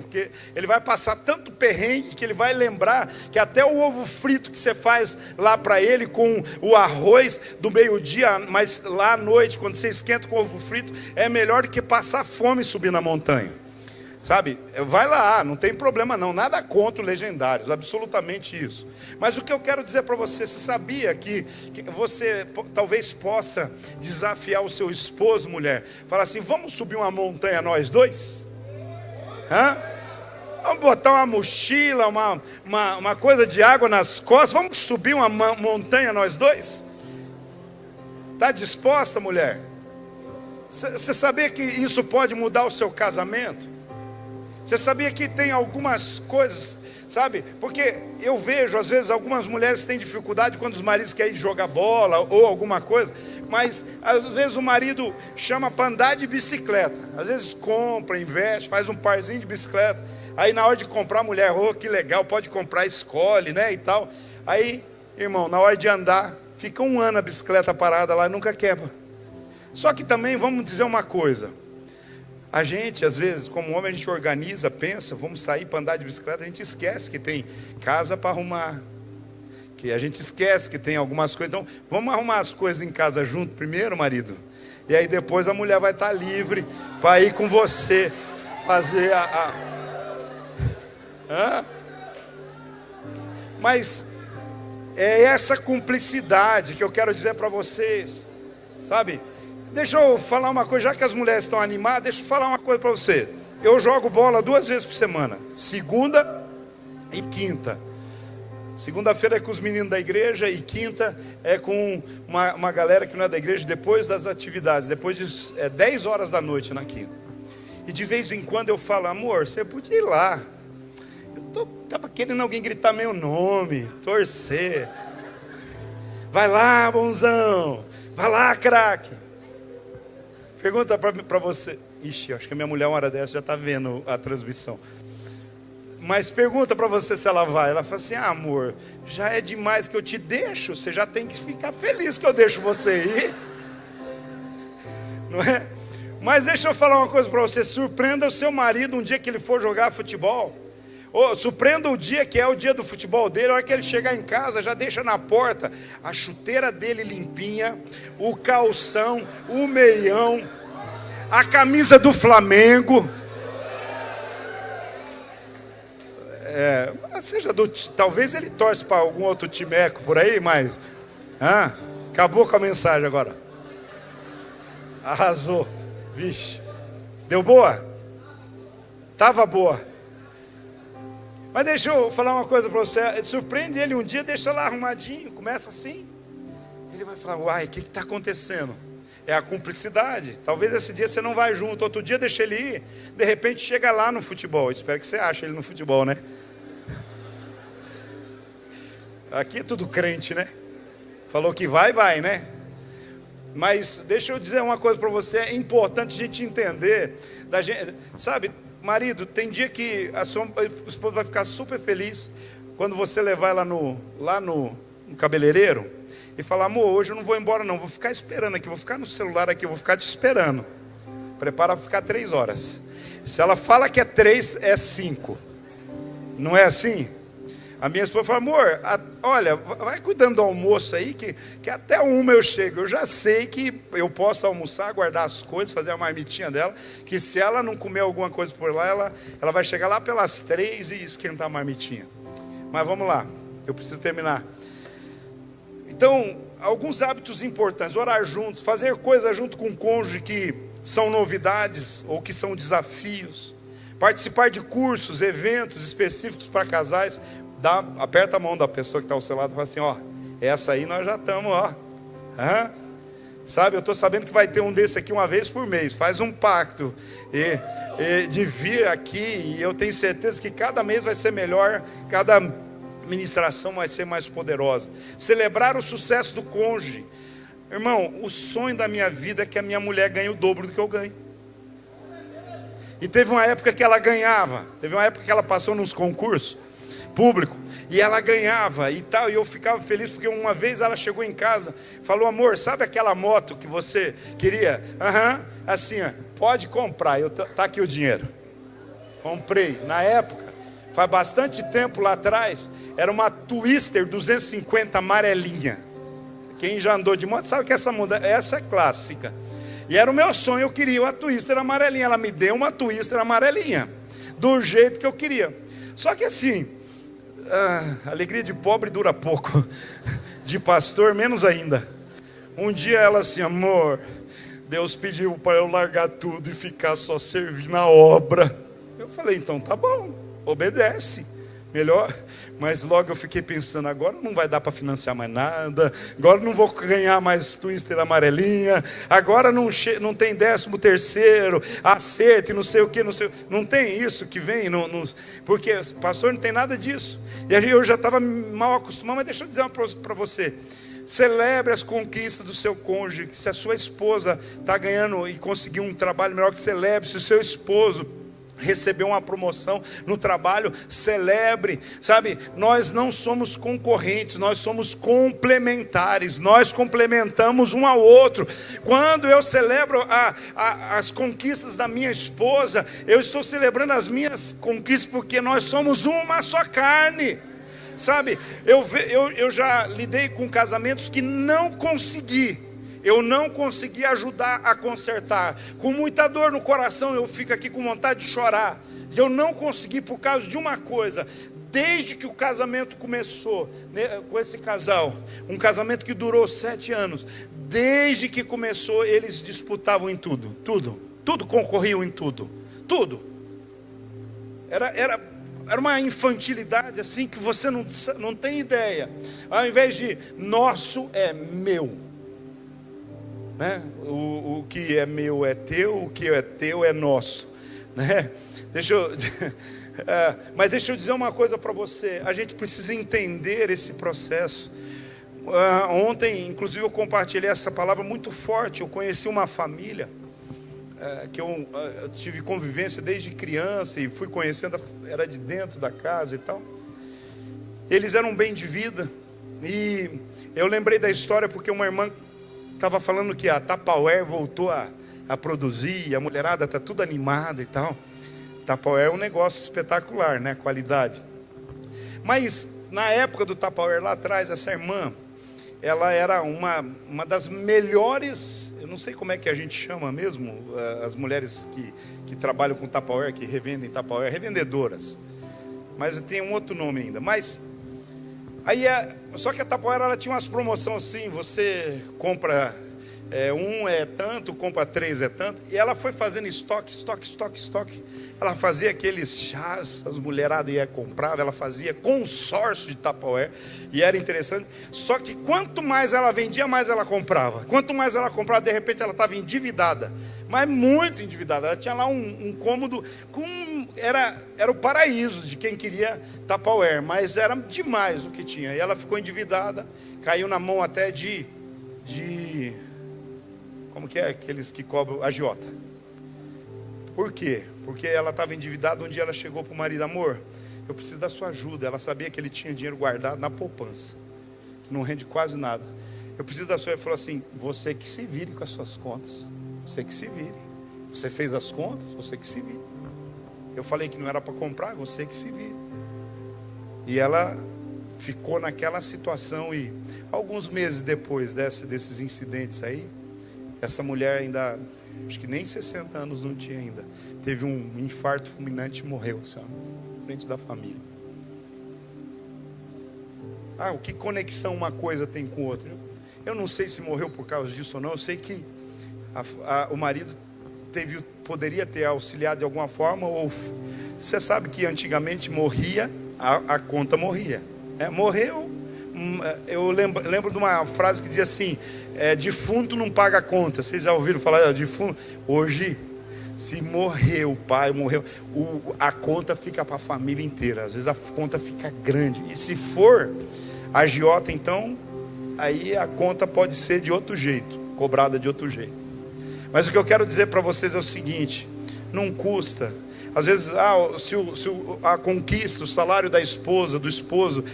Speaker 2: porque ele vai passar tanto perrengue que ele vai lembrar que até o ovo frito que você faz lá para ele com o arroz do meio-dia, mas lá à noite, quando você esquenta com o ovo frito, é melhor do que passar fome e subir na montanha. Sabe, vai lá, não tem problema não, nada contra os legendários, absolutamente isso. Mas o que eu quero dizer para você, você sabia que você talvez possa desafiar o seu esposo, mulher, falar assim, vamos subir uma montanha nós dois? Vamos botar uma mochila, uma coisa de água nas costas, vamos subir uma montanha nós dois? Está disposta, mulher? Você sabia que isso pode mudar o seu casamento? Você sabia que tem algumas coisas, sabe? Porque eu vejo, às vezes, algumas mulheres têm dificuldade quando os maridos querem jogar bola ou alguma coisa, mas às vezes o marido chama para andar de bicicleta. Às vezes compra, investe, faz um parzinho de bicicleta. Aí na hora de comprar, a mulher, que legal, pode comprar, escolhe, né, e tal. Aí, irmão, na hora de andar, fica um ano a bicicleta parada lá e nunca quebra. Só que também, vamos dizer uma coisa. A gente, às vezes, como homem, a gente organiza, pensa, vamos sair para andar de bicicleta, a gente esquece que tem casa para arrumar, que a gente esquece que tem algumas coisas. Então, vamos arrumar as coisas em casa junto primeiro, marido, e aí depois a mulher vai estar livre para ir com você fazer Mas é essa cumplicidade que eu quero dizer para vocês, sabe? Deixa eu falar uma coisa, já que as mulheres estão animadas, deixa eu falar uma coisa para você. Eu jogo bola 2 vezes por semana, segunda e quinta. Segunda-feira é com os meninos da igreja e quinta é com uma galera que não é da igreja, depois das atividades, depois de 10 horas da noite na quinta. E de vez em quando eu falo, amor, você podia ir lá. Eu estava querendo alguém gritar meu nome, torcer. Vai lá, bonzão, vai lá, craque. Pergunta para você. Ixi, acho que a minha mulher uma hora dessa já está vendo a transmissão. Mas pergunta para você se ela vai. Ela fala assim, amor, já é demais que eu te deixo. Você já tem que ficar feliz que eu deixo você ir. Não é? Mas deixa eu falar uma coisa para você. Surpreenda o seu marido um dia que ele for jogar futebol. Ou surpreenda o dia que é o dia do futebol dele. A hora que ele chegar em casa, já deixa na porta a chuteira dele limpinha, o calção, o meião, a camisa do Flamengo. seja talvez ele torce para algum outro timeco por aí, mas acabou com a mensagem agora. Arrasou. Vixe. Deu boa? Tava boa. Mas deixa eu falar uma coisa para você. Surpreende ele um dia, deixa lá arrumadinho, começa assim. Ele vai falar, uai, o que está acontecendo? É a cumplicidade. Talvez esse dia você não vai junto, outro dia deixa ele ir. De repente chega lá no futebol. Espero que você ache ele no futebol, né? Aqui é tudo crente, né? Falou que vai, né? Mas deixa eu dizer uma coisa para você. É importante a gente entender da gente, sabe, marido, tem dia que a sua esposa vai ficar super feliz quando você levar ela lá no cabeleireiro e falar, amor, hoje eu não vou embora não, vou ficar esperando aqui, vou ficar no celular aqui, vou ficar te esperando. Prepara para ficar 3 horas. Se ela fala que é 3, é 5. Não é assim? A minha esposa fala, amor, olha, vai cuidando do almoço aí, que até 1 eu chego. Eu já sei que eu posso almoçar, guardar as coisas, fazer a marmitinha dela, que se ela não comer alguma coisa por lá, ela vai chegar lá pelas 3 e esquentar a marmitinha. Mas vamos lá, eu preciso terminar. Então, alguns hábitos importantes: orar juntos, fazer coisas junto com o cônjuge que são novidades ou que são desafios, participar de cursos, eventos específicos para casais. Aperta a mão da pessoa que está ao seu lado e fala assim, ó, essa aí nós já estamos, ó. Sabe, eu estou sabendo que vai ter um desse aqui uma vez por mês. Faz um pacto de vir aqui, e eu tenho certeza que cada mês vai ser melhor, cada ministração vai ser mais poderosa. Celebrar o sucesso do cônjuge. Irmão, o sonho da minha vida é que a minha mulher ganhe o dobro do que eu ganho. E teve uma época que ela ganhava, teve uma época que ela passou nos concursos público, e ela ganhava e tal, e eu ficava feliz, porque uma vez ela chegou em casa, falou, amor, sabe aquela moto que você queria? Assim, ó, pode comprar, tá aqui o dinheiro. Comprei, na época, faz bastante tempo lá atrás, era uma Twister 250 amarelinha. Quem já andou de moto sabe que essa é clássica. E era o meu sonho, eu queria uma Twister amarelinha. Ela me deu uma Twister amarelinha, do jeito que eu queria. Só que assim, a alegria de pobre dura pouco, de pastor menos ainda. Um dia ela assim, amor, Deus pediu para eu largar tudo e ficar só servindo a obra. Eu falei, então tá bom, obedece, melhor. Mas logo eu fiquei pensando, agora não vai dar para financiar mais nada, agora não vou ganhar mais Twister amarelinha, agora não tem 13º, acerto e não sei o que, não tem isso que vem, porque pastor não tem nada disso. E aí eu já estava mal acostumado, mas deixa eu dizer uma coisa para você. Celebre as conquistas do seu cônjuge. Se a sua esposa está ganhando e conseguiu um trabalho melhor, que celebre. Se o seu esposo recebeu uma promoção no trabalho, celebre. Sabe, nós não somos concorrentes, nós somos complementares, nós complementamos um ao outro. Quando eu celebro as conquistas da minha esposa, eu estou celebrando as minhas conquistas, porque nós somos uma só carne. Sabe, eu já lidei com casamentos que eu não consegui ajudar a consertar. Com muita dor no coração, eu fico aqui com vontade de chorar. E eu não consegui por causa de uma coisa. Desde que o casamento começou, né, com esse casal, um casamento que durou 7 anos, desde que começou, eles disputavam em tudo concorriam em tudo. Era uma infantilidade assim que você não tem ideia. Ao invés de nosso, é meu. Né? O que é meu é teu, o que é teu é nosso. Né? Mas deixa eu dizer uma coisa para você. A gente precisa entender esse processo. Ontem, inclusive, eu compartilhei essa palavra muito forte. Eu conheci uma família que eu tive convivência desde criança e fui conhecendo, era de dentro da casa e tal. Eles eram bem de vida, e eu lembrei da história porque uma irmã estava falando que a Tupperware voltou a produzir, e a mulherada está tudo animada e tal. Tupperware é um negócio espetacular, né? Qualidade. Mas na época do Tupperware lá atrás, essa irmã, ela era uma das melhores, eu não sei como é que a gente chama mesmo, as mulheres que trabalham com Tupperware, que revendem Tupperware, revendedoras. mas tem um outro nome ainda. Mas aí só que a Tupperware, ela tinha umas promoções assim, você compra um é tanto, compra 3 é tanto, e ela foi fazendo estoque. Ela fazia aqueles chás, as mulheradas iam comprar, ela fazia consórcio de Tupperware, e era interessante. Só que quanto mais ela vendia, mais ela comprava. Quanto mais ela comprava, de repente ela estava endividada, mas muito endividada. Ela tinha lá um cômodo era o paraíso de quem queria Tupperware, mas era demais o que tinha. E ela ficou endividada, caiu na mão até de como que é aqueles que cobram agiota. Por quê? Porque ela estava endividada. Um dia ela chegou para o marido: amor, eu preciso da sua ajuda. Ela sabia que ele tinha dinheiro guardado na poupança, que não rende quase nada. Eu preciso da sua. Ele falou assim: você que se vire com as suas contas. Você que se vire. Você fez as contas, você que se vire. Eu falei que não era para comprar, você que se vire. E ela ficou naquela situação. E alguns meses depois desses incidentes aí, essa mulher ainda, acho que nem 60 anos não tinha ainda, teve um infarto fulminante e morreu, sabe, na frente da família. O que conexão uma coisa tem com outra? Eu não sei se morreu por causa disso ou não. Eu sei que o marido poderia ter auxiliado de alguma forma, ou você sabe que antigamente morria, a conta morria. Morreu. Eu lembro de uma frase que dizia assim: defunto não paga a conta. Vocês já ouviram falar de defunto? Hoje, se morreu o pai, morreu, a conta fica para a família inteira. Às vezes a conta fica grande. E se for agiota, então aí a conta pode ser de outro jeito, cobrada de outro jeito. Mas o que eu quero dizer para vocês é o seguinte: não custa. Às vezes, se a conquista, o salário da esposa, do esposo,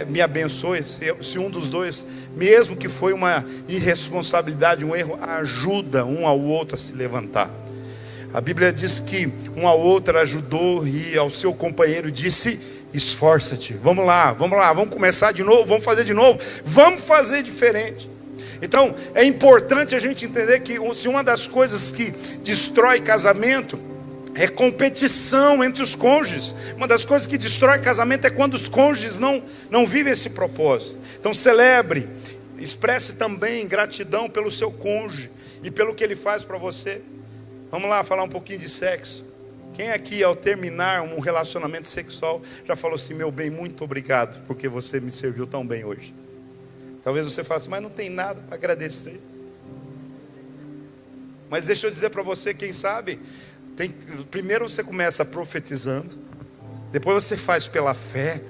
Speaker 2: me abençoe, se um dos dois, mesmo que foi uma irresponsabilidade, um erro, ajuda um ao outro a se levantar. A Bíblia diz que um ao outro ajudou, e ao seu companheiro disse: esforça-te, vamos lá, vamos começar de novo, vamos fazer de novo, vamos fazer diferente. Então, é importante a gente entender que se uma das coisas que destrói casamento é competição entre os cônjuges. Uma das coisas que destrói casamento é quando os cônjuges não vivem esse propósito. Então celebre, expresse também gratidão pelo seu cônjuge e pelo que ele faz para você. Vamos lá falar um pouquinho de sexo. Quem aqui, ao terminar um relacionamento sexual, já falou assim: meu bem, muito obrigado, porque você me serviu tão bem hoje? Talvez você fale assim: mas não tem nada para agradecer. Mas deixa eu dizer para você, quem sabe, primeiro você começa profetizando, depois você faz pela fé,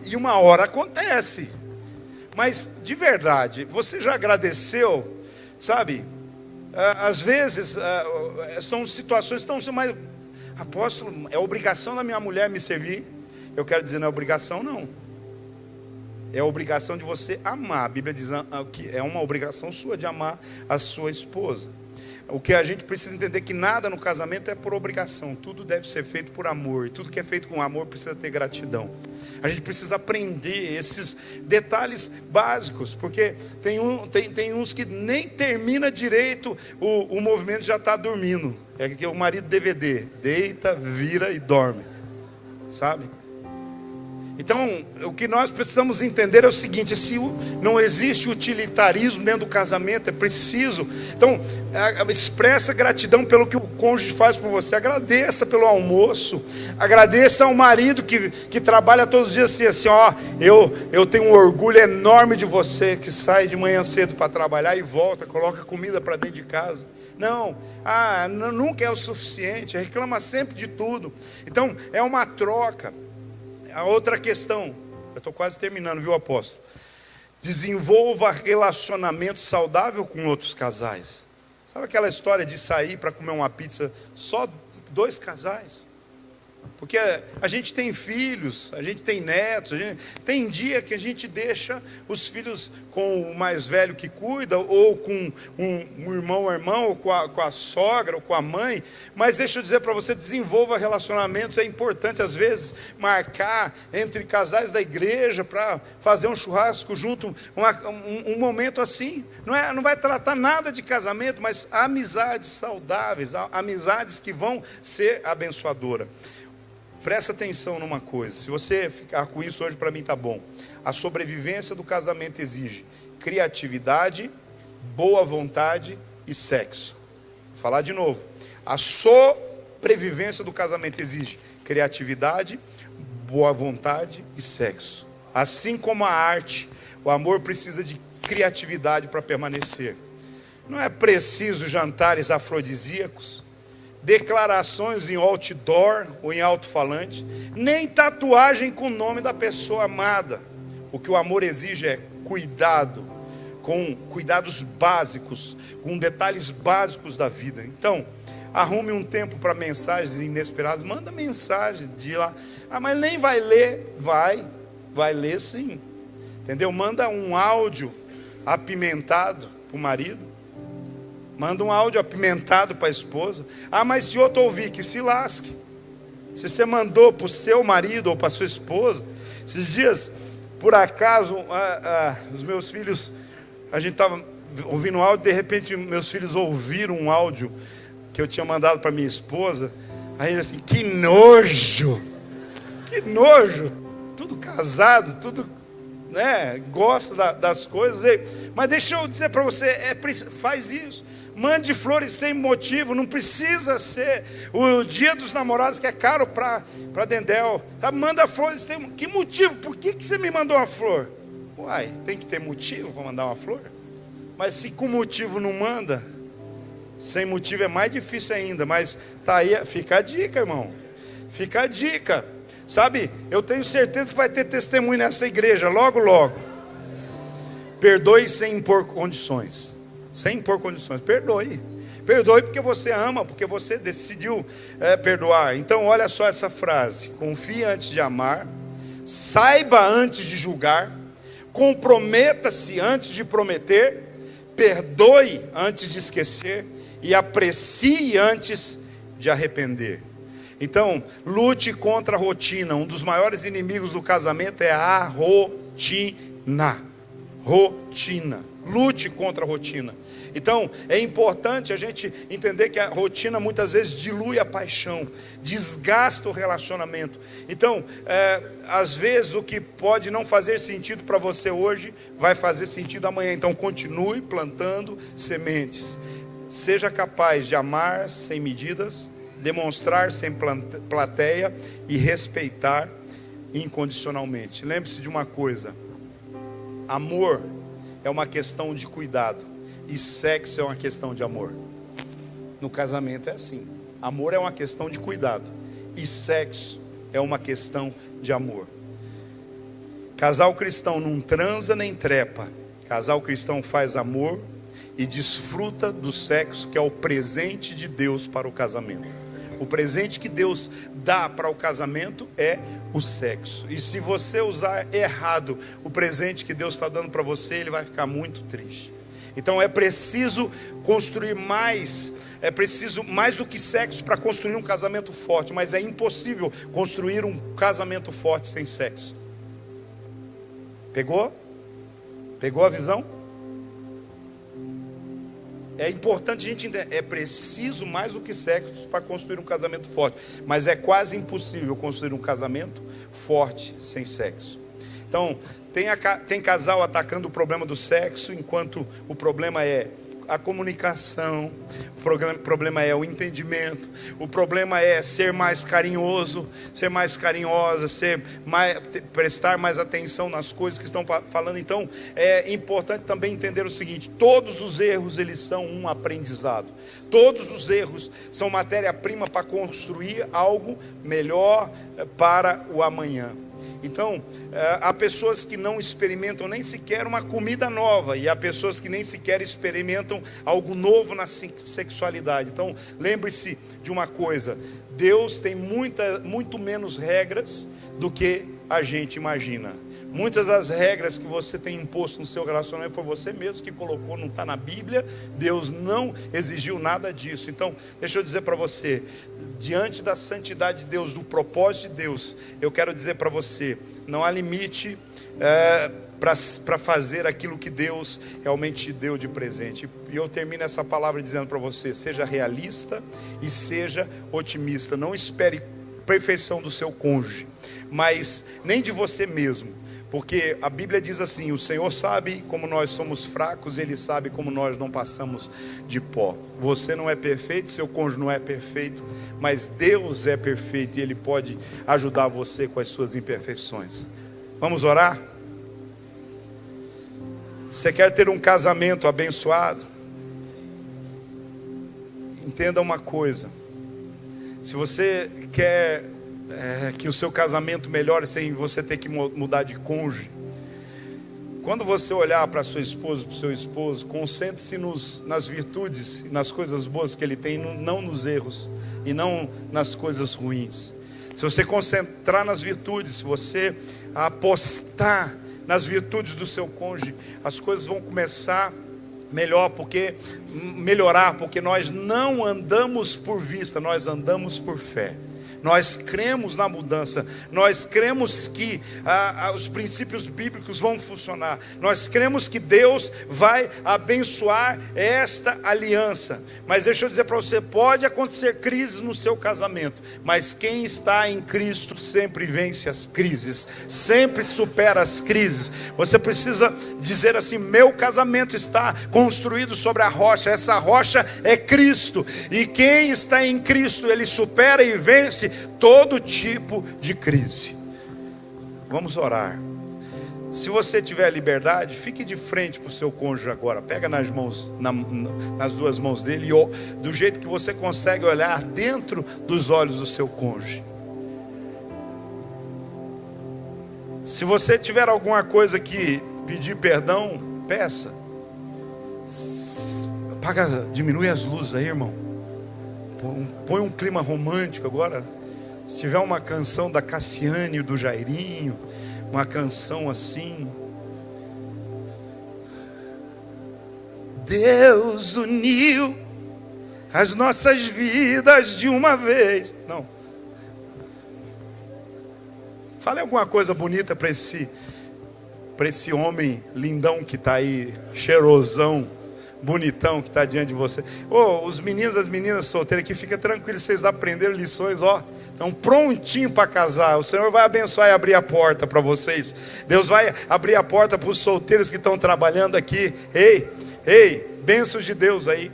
Speaker 2: e uma hora acontece. Mas de verdade, você já agradeceu? Sabe, às vezes são situações tão, mas apóstolo, é obrigação da minha mulher me servir? Eu quero dizer, não é obrigação não, é a obrigação de você amar. A Bíblia diz que é uma obrigação sua de amar a sua esposa. O que a gente precisa entender é que nada no casamento é por obrigação. Tudo deve ser feito por amor. E tudo que é feito com amor precisa ter gratidão. A gente precisa aprender esses detalhes básicos. Porque tem uns que nem termina direito, o movimento já está dormindo. É que o marido DVD, deita, vira e dorme. Sabe? Então, o que nós precisamos entender é o seguinte: se não existe utilitarismo dentro do casamento, é preciso. Então, expressa gratidão pelo que o cônjuge faz por você. Agradeça pelo almoço. Agradeça ao marido que trabalha todos os dias assim, eu tenho um orgulho enorme de você, que sai de manhã cedo para trabalhar e volta, coloca comida para dentro de casa. Não, nunca é o suficiente, reclama sempre de tudo. Então, é uma troca. A outra questão, eu estou quase terminando, viu, apóstolo? Desenvolva relacionamento saudável com outros casais. Sabe aquela história de sair para comer uma pizza só 2 casais? Porque a gente tem filhos, a gente tem netos, tem dia que a gente deixa os filhos com o mais velho que cuida, ou com um irmão ou irmã, ou com a sogra, ou com a mãe. Mas deixa eu dizer para você, desenvolva relacionamentos. É importante às vezes marcar entre casais da igreja para fazer um churrasco junto, um momento assim. Não vai tratar nada de casamento, mas amizades saudáveis, amizades que vão ser abençoadoras. presta atenção numa coisa. Se você ficar com isso hoje, para mim tá bom. A sobrevivência do casamento exige criatividade, boa vontade e sexo. Vou falar de novo. A sobrevivência do casamento exige criatividade, boa vontade e sexo. Assim como a arte, o amor precisa de criatividade para permanecer. Não é preciso jantares afrodisíacos, declarações em outdoor ou em alto-falante, nem tatuagem com o nome da pessoa amada. O que o amor exige é cuidado, com cuidados básicos, com detalhes básicos da vida. Então, arrume um tempo para mensagens inesperadas. Manda mensagem de lá. Ah, mas nem vai ler. Vai ler sim. Entendeu? Manda um áudio apimentado para o marido. Manda um áudio apimentado para a esposa. Ah, mas se outro ouvir, que se lasque. Se você mandou para o seu marido ou para a sua esposa. Esses dias, por acaso, os meus filhos, a gente estava ouvindo um áudio, de repente meus filhos ouviram um áudio que eu tinha mandado para minha esposa. Aí assim, que nojo, tudo casado, tudo, né, gosta das coisas. Mas deixa eu dizer para você, faz isso. Mande flores sem motivo, não precisa ser o dia dos namorados, que é caro para Dendel. Tá? Manda flores sem que motivo? Por que você me mandou uma flor? Uai, tem que ter motivo para mandar uma flor? Mas se com motivo não manda, sem motivo é mais difícil ainda. Mas tá aí, fica a dica, irmão. Fica a dica. Sabe, eu tenho certeza que vai ter testemunho nessa igreja, logo, logo. Perdoe sem impor condições. Sem impor condições, perdoe. Perdoe porque você ama, porque você decidiu perdoar. Então olha só essa frase: confie antes de amar, saiba antes de julgar, comprometa-se antes de prometer, perdoe antes de esquecer e aprecie antes de arrepender. Então, lute contra a rotina. Um dos maiores inimigos do casamento é a rotina. Rotina. Lute contra a rotina. Então, é importante a gente entender que a rotina muitas vezes dilui a paixão, desgasta o relacionamento. Então, às vezes o que pode não fazer sentido para você hoje, vai fazer sentido amanhã. Então, continue plantando sementes. Seja capaz de amar sem medidas, demonstrar sem plateia e respeitar incondicionalmente. Lembre-se de uma coisa: amor é uma questão de cuidado. E sexo é uma questão de amor. No casamento é assim. Amor é uma questão de cuidado. E sexo é uma questão de amor. Casal cristão não transa nem trepa. Casal cristão faz amor e desfruta do sexo, que é o presente de Deus para o casamento. O presente que Deus dá para o casamento é o sexo. E se você usar errado o presente que Deus está dando para você, ele vai ficar muito triste. Então é preciso construir mais, é preciso mais do que sexo para construir um casamento forte. Mas é impossível construir um casamento forte sem sexo. Pegou? Pegou a visão? É importante a gente entender, é preciso mais do que sexo para construir um casamento forte. Mas é quase impossível construir um casamento forte sem sexo. Então, tem casal atacando o problema do sexo, enquanto o problema é a comunicação, o problema é o entendimento, o problema é ser mais carinhoso, ser mais carinhosa, prestar mais atenção nas coisas que estão falando. Então, é importante também entender o seguinte: todos os erros, eles são um aprendizado. Todos os erros são matéria-prima para construir algo melhor para o amanhã. Então, há pessoas que não experimentam nem sequer uma comida nova, e há pessoas que nem sequer experimentam algo novo na sexualidade. Então, lembre-se de uma coisa: Deus tem muito menos regras do que a gente imagina. Muitas das regras que você tem imposto no seu relacionamento foi você mesmo que colocou, não está na Bíblia. Deus não exigiu nada disso. Então, deixa eu dizer para você, diante da santidade de Deus, do propósito de Deus, eu quero dizer para você, não há limite para fazer aquilo que Deus realmente te deu de presente. E eu termino essa palavra dizendo para você: seja realista e seja otimista. Não espere perfeição do seu cônjuge, mas nem de você mesmo. Porque a Bíblia diz assim: o Senhor sabe como nós somos fracos, Ele sabe como nós não passamos de pó. Você não é perfeito, seu cônjuge não é perfeito, mas Deus é perfeito e Ele pode ajudar você com as suas imperfeições. Vamos orar? Você quer ter um casamento abençoado? Entenda uma coisa: se você quer que o seu casamento melhore sem você ter que mudar de cônjuge, quando você olhar para sua esposa, para o seu esposo, concentre-se nas virtudes e nas coisas boas que ele tem, não nos erros e não nas coisas ruins. Se você concentrar nas virtudes, se você apostar nas virtudes do seu cônjuge, as coisas vão começar melhorar, porque nós não andamos por vista, nós andamos por fé. Nós cremos na mudança, nós cremos que os princípios bíblicos vão funcionar, nós cremos que Deus vai abençoar esta aliança. Mas deixa eu dizer para você, pode acontecer crises no seu casamento, mas quem está em Cristo sempre vence as crises, sempre supera as crises. Você precisa dizer assim: meu casamento está construído sobre a rocha, essa rocha é Cristo, e quem está em Cristo, ele supera e vence todo tipo de crise. Vamos orar. Se você tiver liberdade, fique de frente para o seu cônjuge agora. Pega nas mãos, nas duas mãos dele, do jeito que você consegue olhar dentro dos olhos do seu cônjuge. Se você tiver alguma coisa que pedir perdão, peça. Diminui as luzes aí, irmão. Põe um clima romântico agora. Se tiver uma canção da Cassiane e do Jairinho, uma canção assim: Deus uniu as nossas vidas de uma vez. Não. Fale alguma coisa bonita para esse homem lindão que está aí, cheirosão, bonitão, que está diante de você. Os meninos, as meninas solteiras aqui, fica tranquilo, vocês aprenderam lições, estão prontinho para casar. O Senhor vai abençoar e abrir a porta para vocês. Deus vai abrir a porta para os solteiros que estão trabalhando aqui. Ei, bênçãos de Deus aí.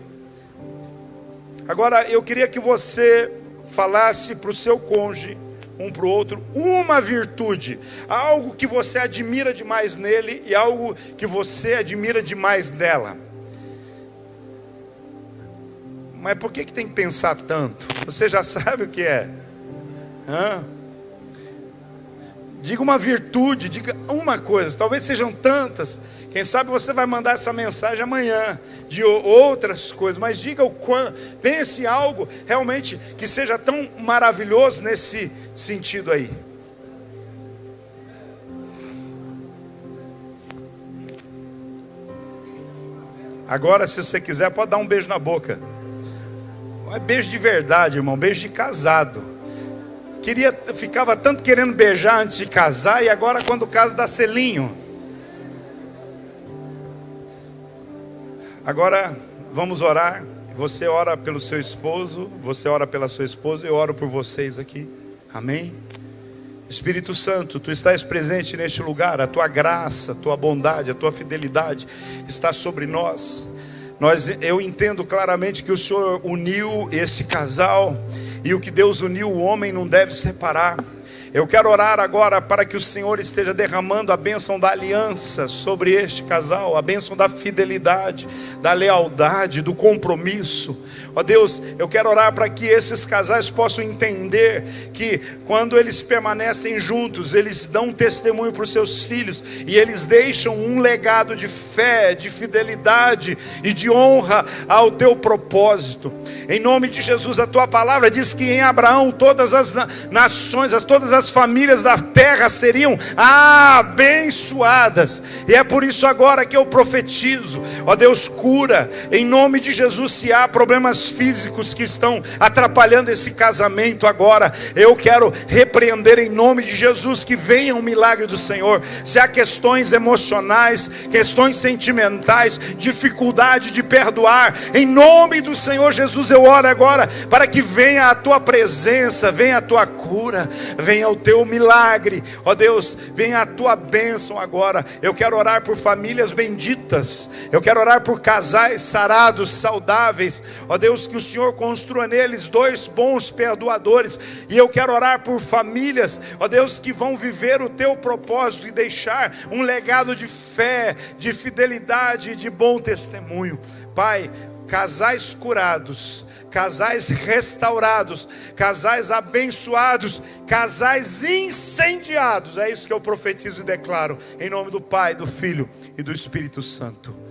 Speaker 2: Agora eu queria que você falasse para o seu cônjuge, um para o outro, uma virtude, algo que você admira demais nele e algo que você admira demais nela. Mas por que tem que pensar tanto? Você já sabe o que é. Diga uma virtude, diga uma coisa. Talvez sejam tantas. Quem sabe você vai mandar essa mensagem amanhã de outras coisas. Mas diga o quanto. Pense em algo realmente que seja tão maravilhoso nesse sentido aí. Agora, se você quiser, pode dar um beijo na boca. Não é beijo de verdade, irmão, beijo de casado. Ficava tanto querendo beijar antes de casar, e agora quando casa dá selinho. Agora vamos orar. Você ora pelo seu esposo, você ora pela sua esposa, eu oro por vocês aqui. Amém? Espírito Santo, Tu estás presente neste lugar. A Tua graça, a Tua bondade, a Tua fidelidade está sobre nós. Eu entendo claramente que o Senhor uniu esse casal, e o que Deus uniu, o homem não deve separar. Eu quero orar agora para que o Senhor esteja derramando a bênção da aliança sobre este casal, a bênção da fidelidade, da lealdade, do compromisso. Ó Deus, eu quero orar para que esses casais possam entender que quando eles permanecem juntos, eles dão testemunho para os seus filhos, e eles deixam um legado de fé, de fidelidade e de honra ao Teu propósito. Em nome de Jesus, a Tua palavra diz que em Abraão todas as nações, todas as famílias da terra seriam abençoadas. E é por isso agora que eu profetizo, ó Deus, cura em nome de Jesus. Se há problemas físicos que estão atrapalhando esse casamento agora, eu quero repreender em nome de Jesus, que venha um milagre do Senhor. Se há questões emocionais, questões sentimentais, dificuldade de perdoar, em nome do Senhor Jesus eu eu oro agora para que venha a tua presença, venha a tua cura, venha o teu milagre, ó Deus, venha a tua bênção agora. Eu quero orar por famílias benditas, eu quero orar por casais sarados, saudáveis, ó Deus, que o Senhor construa neles 2 bons perdoadores. E eu quero orar por famílias, ó Deus, que vão viver o teu propósito e deixar um legado de fé, de fidelidade e de bom testemunho. Pai, casais curados, casais restaurados, casais abençoados, casais incendiados, é isso que eu profetizo e declaro, em nome do Pai, do Filho e do Espírito Santo.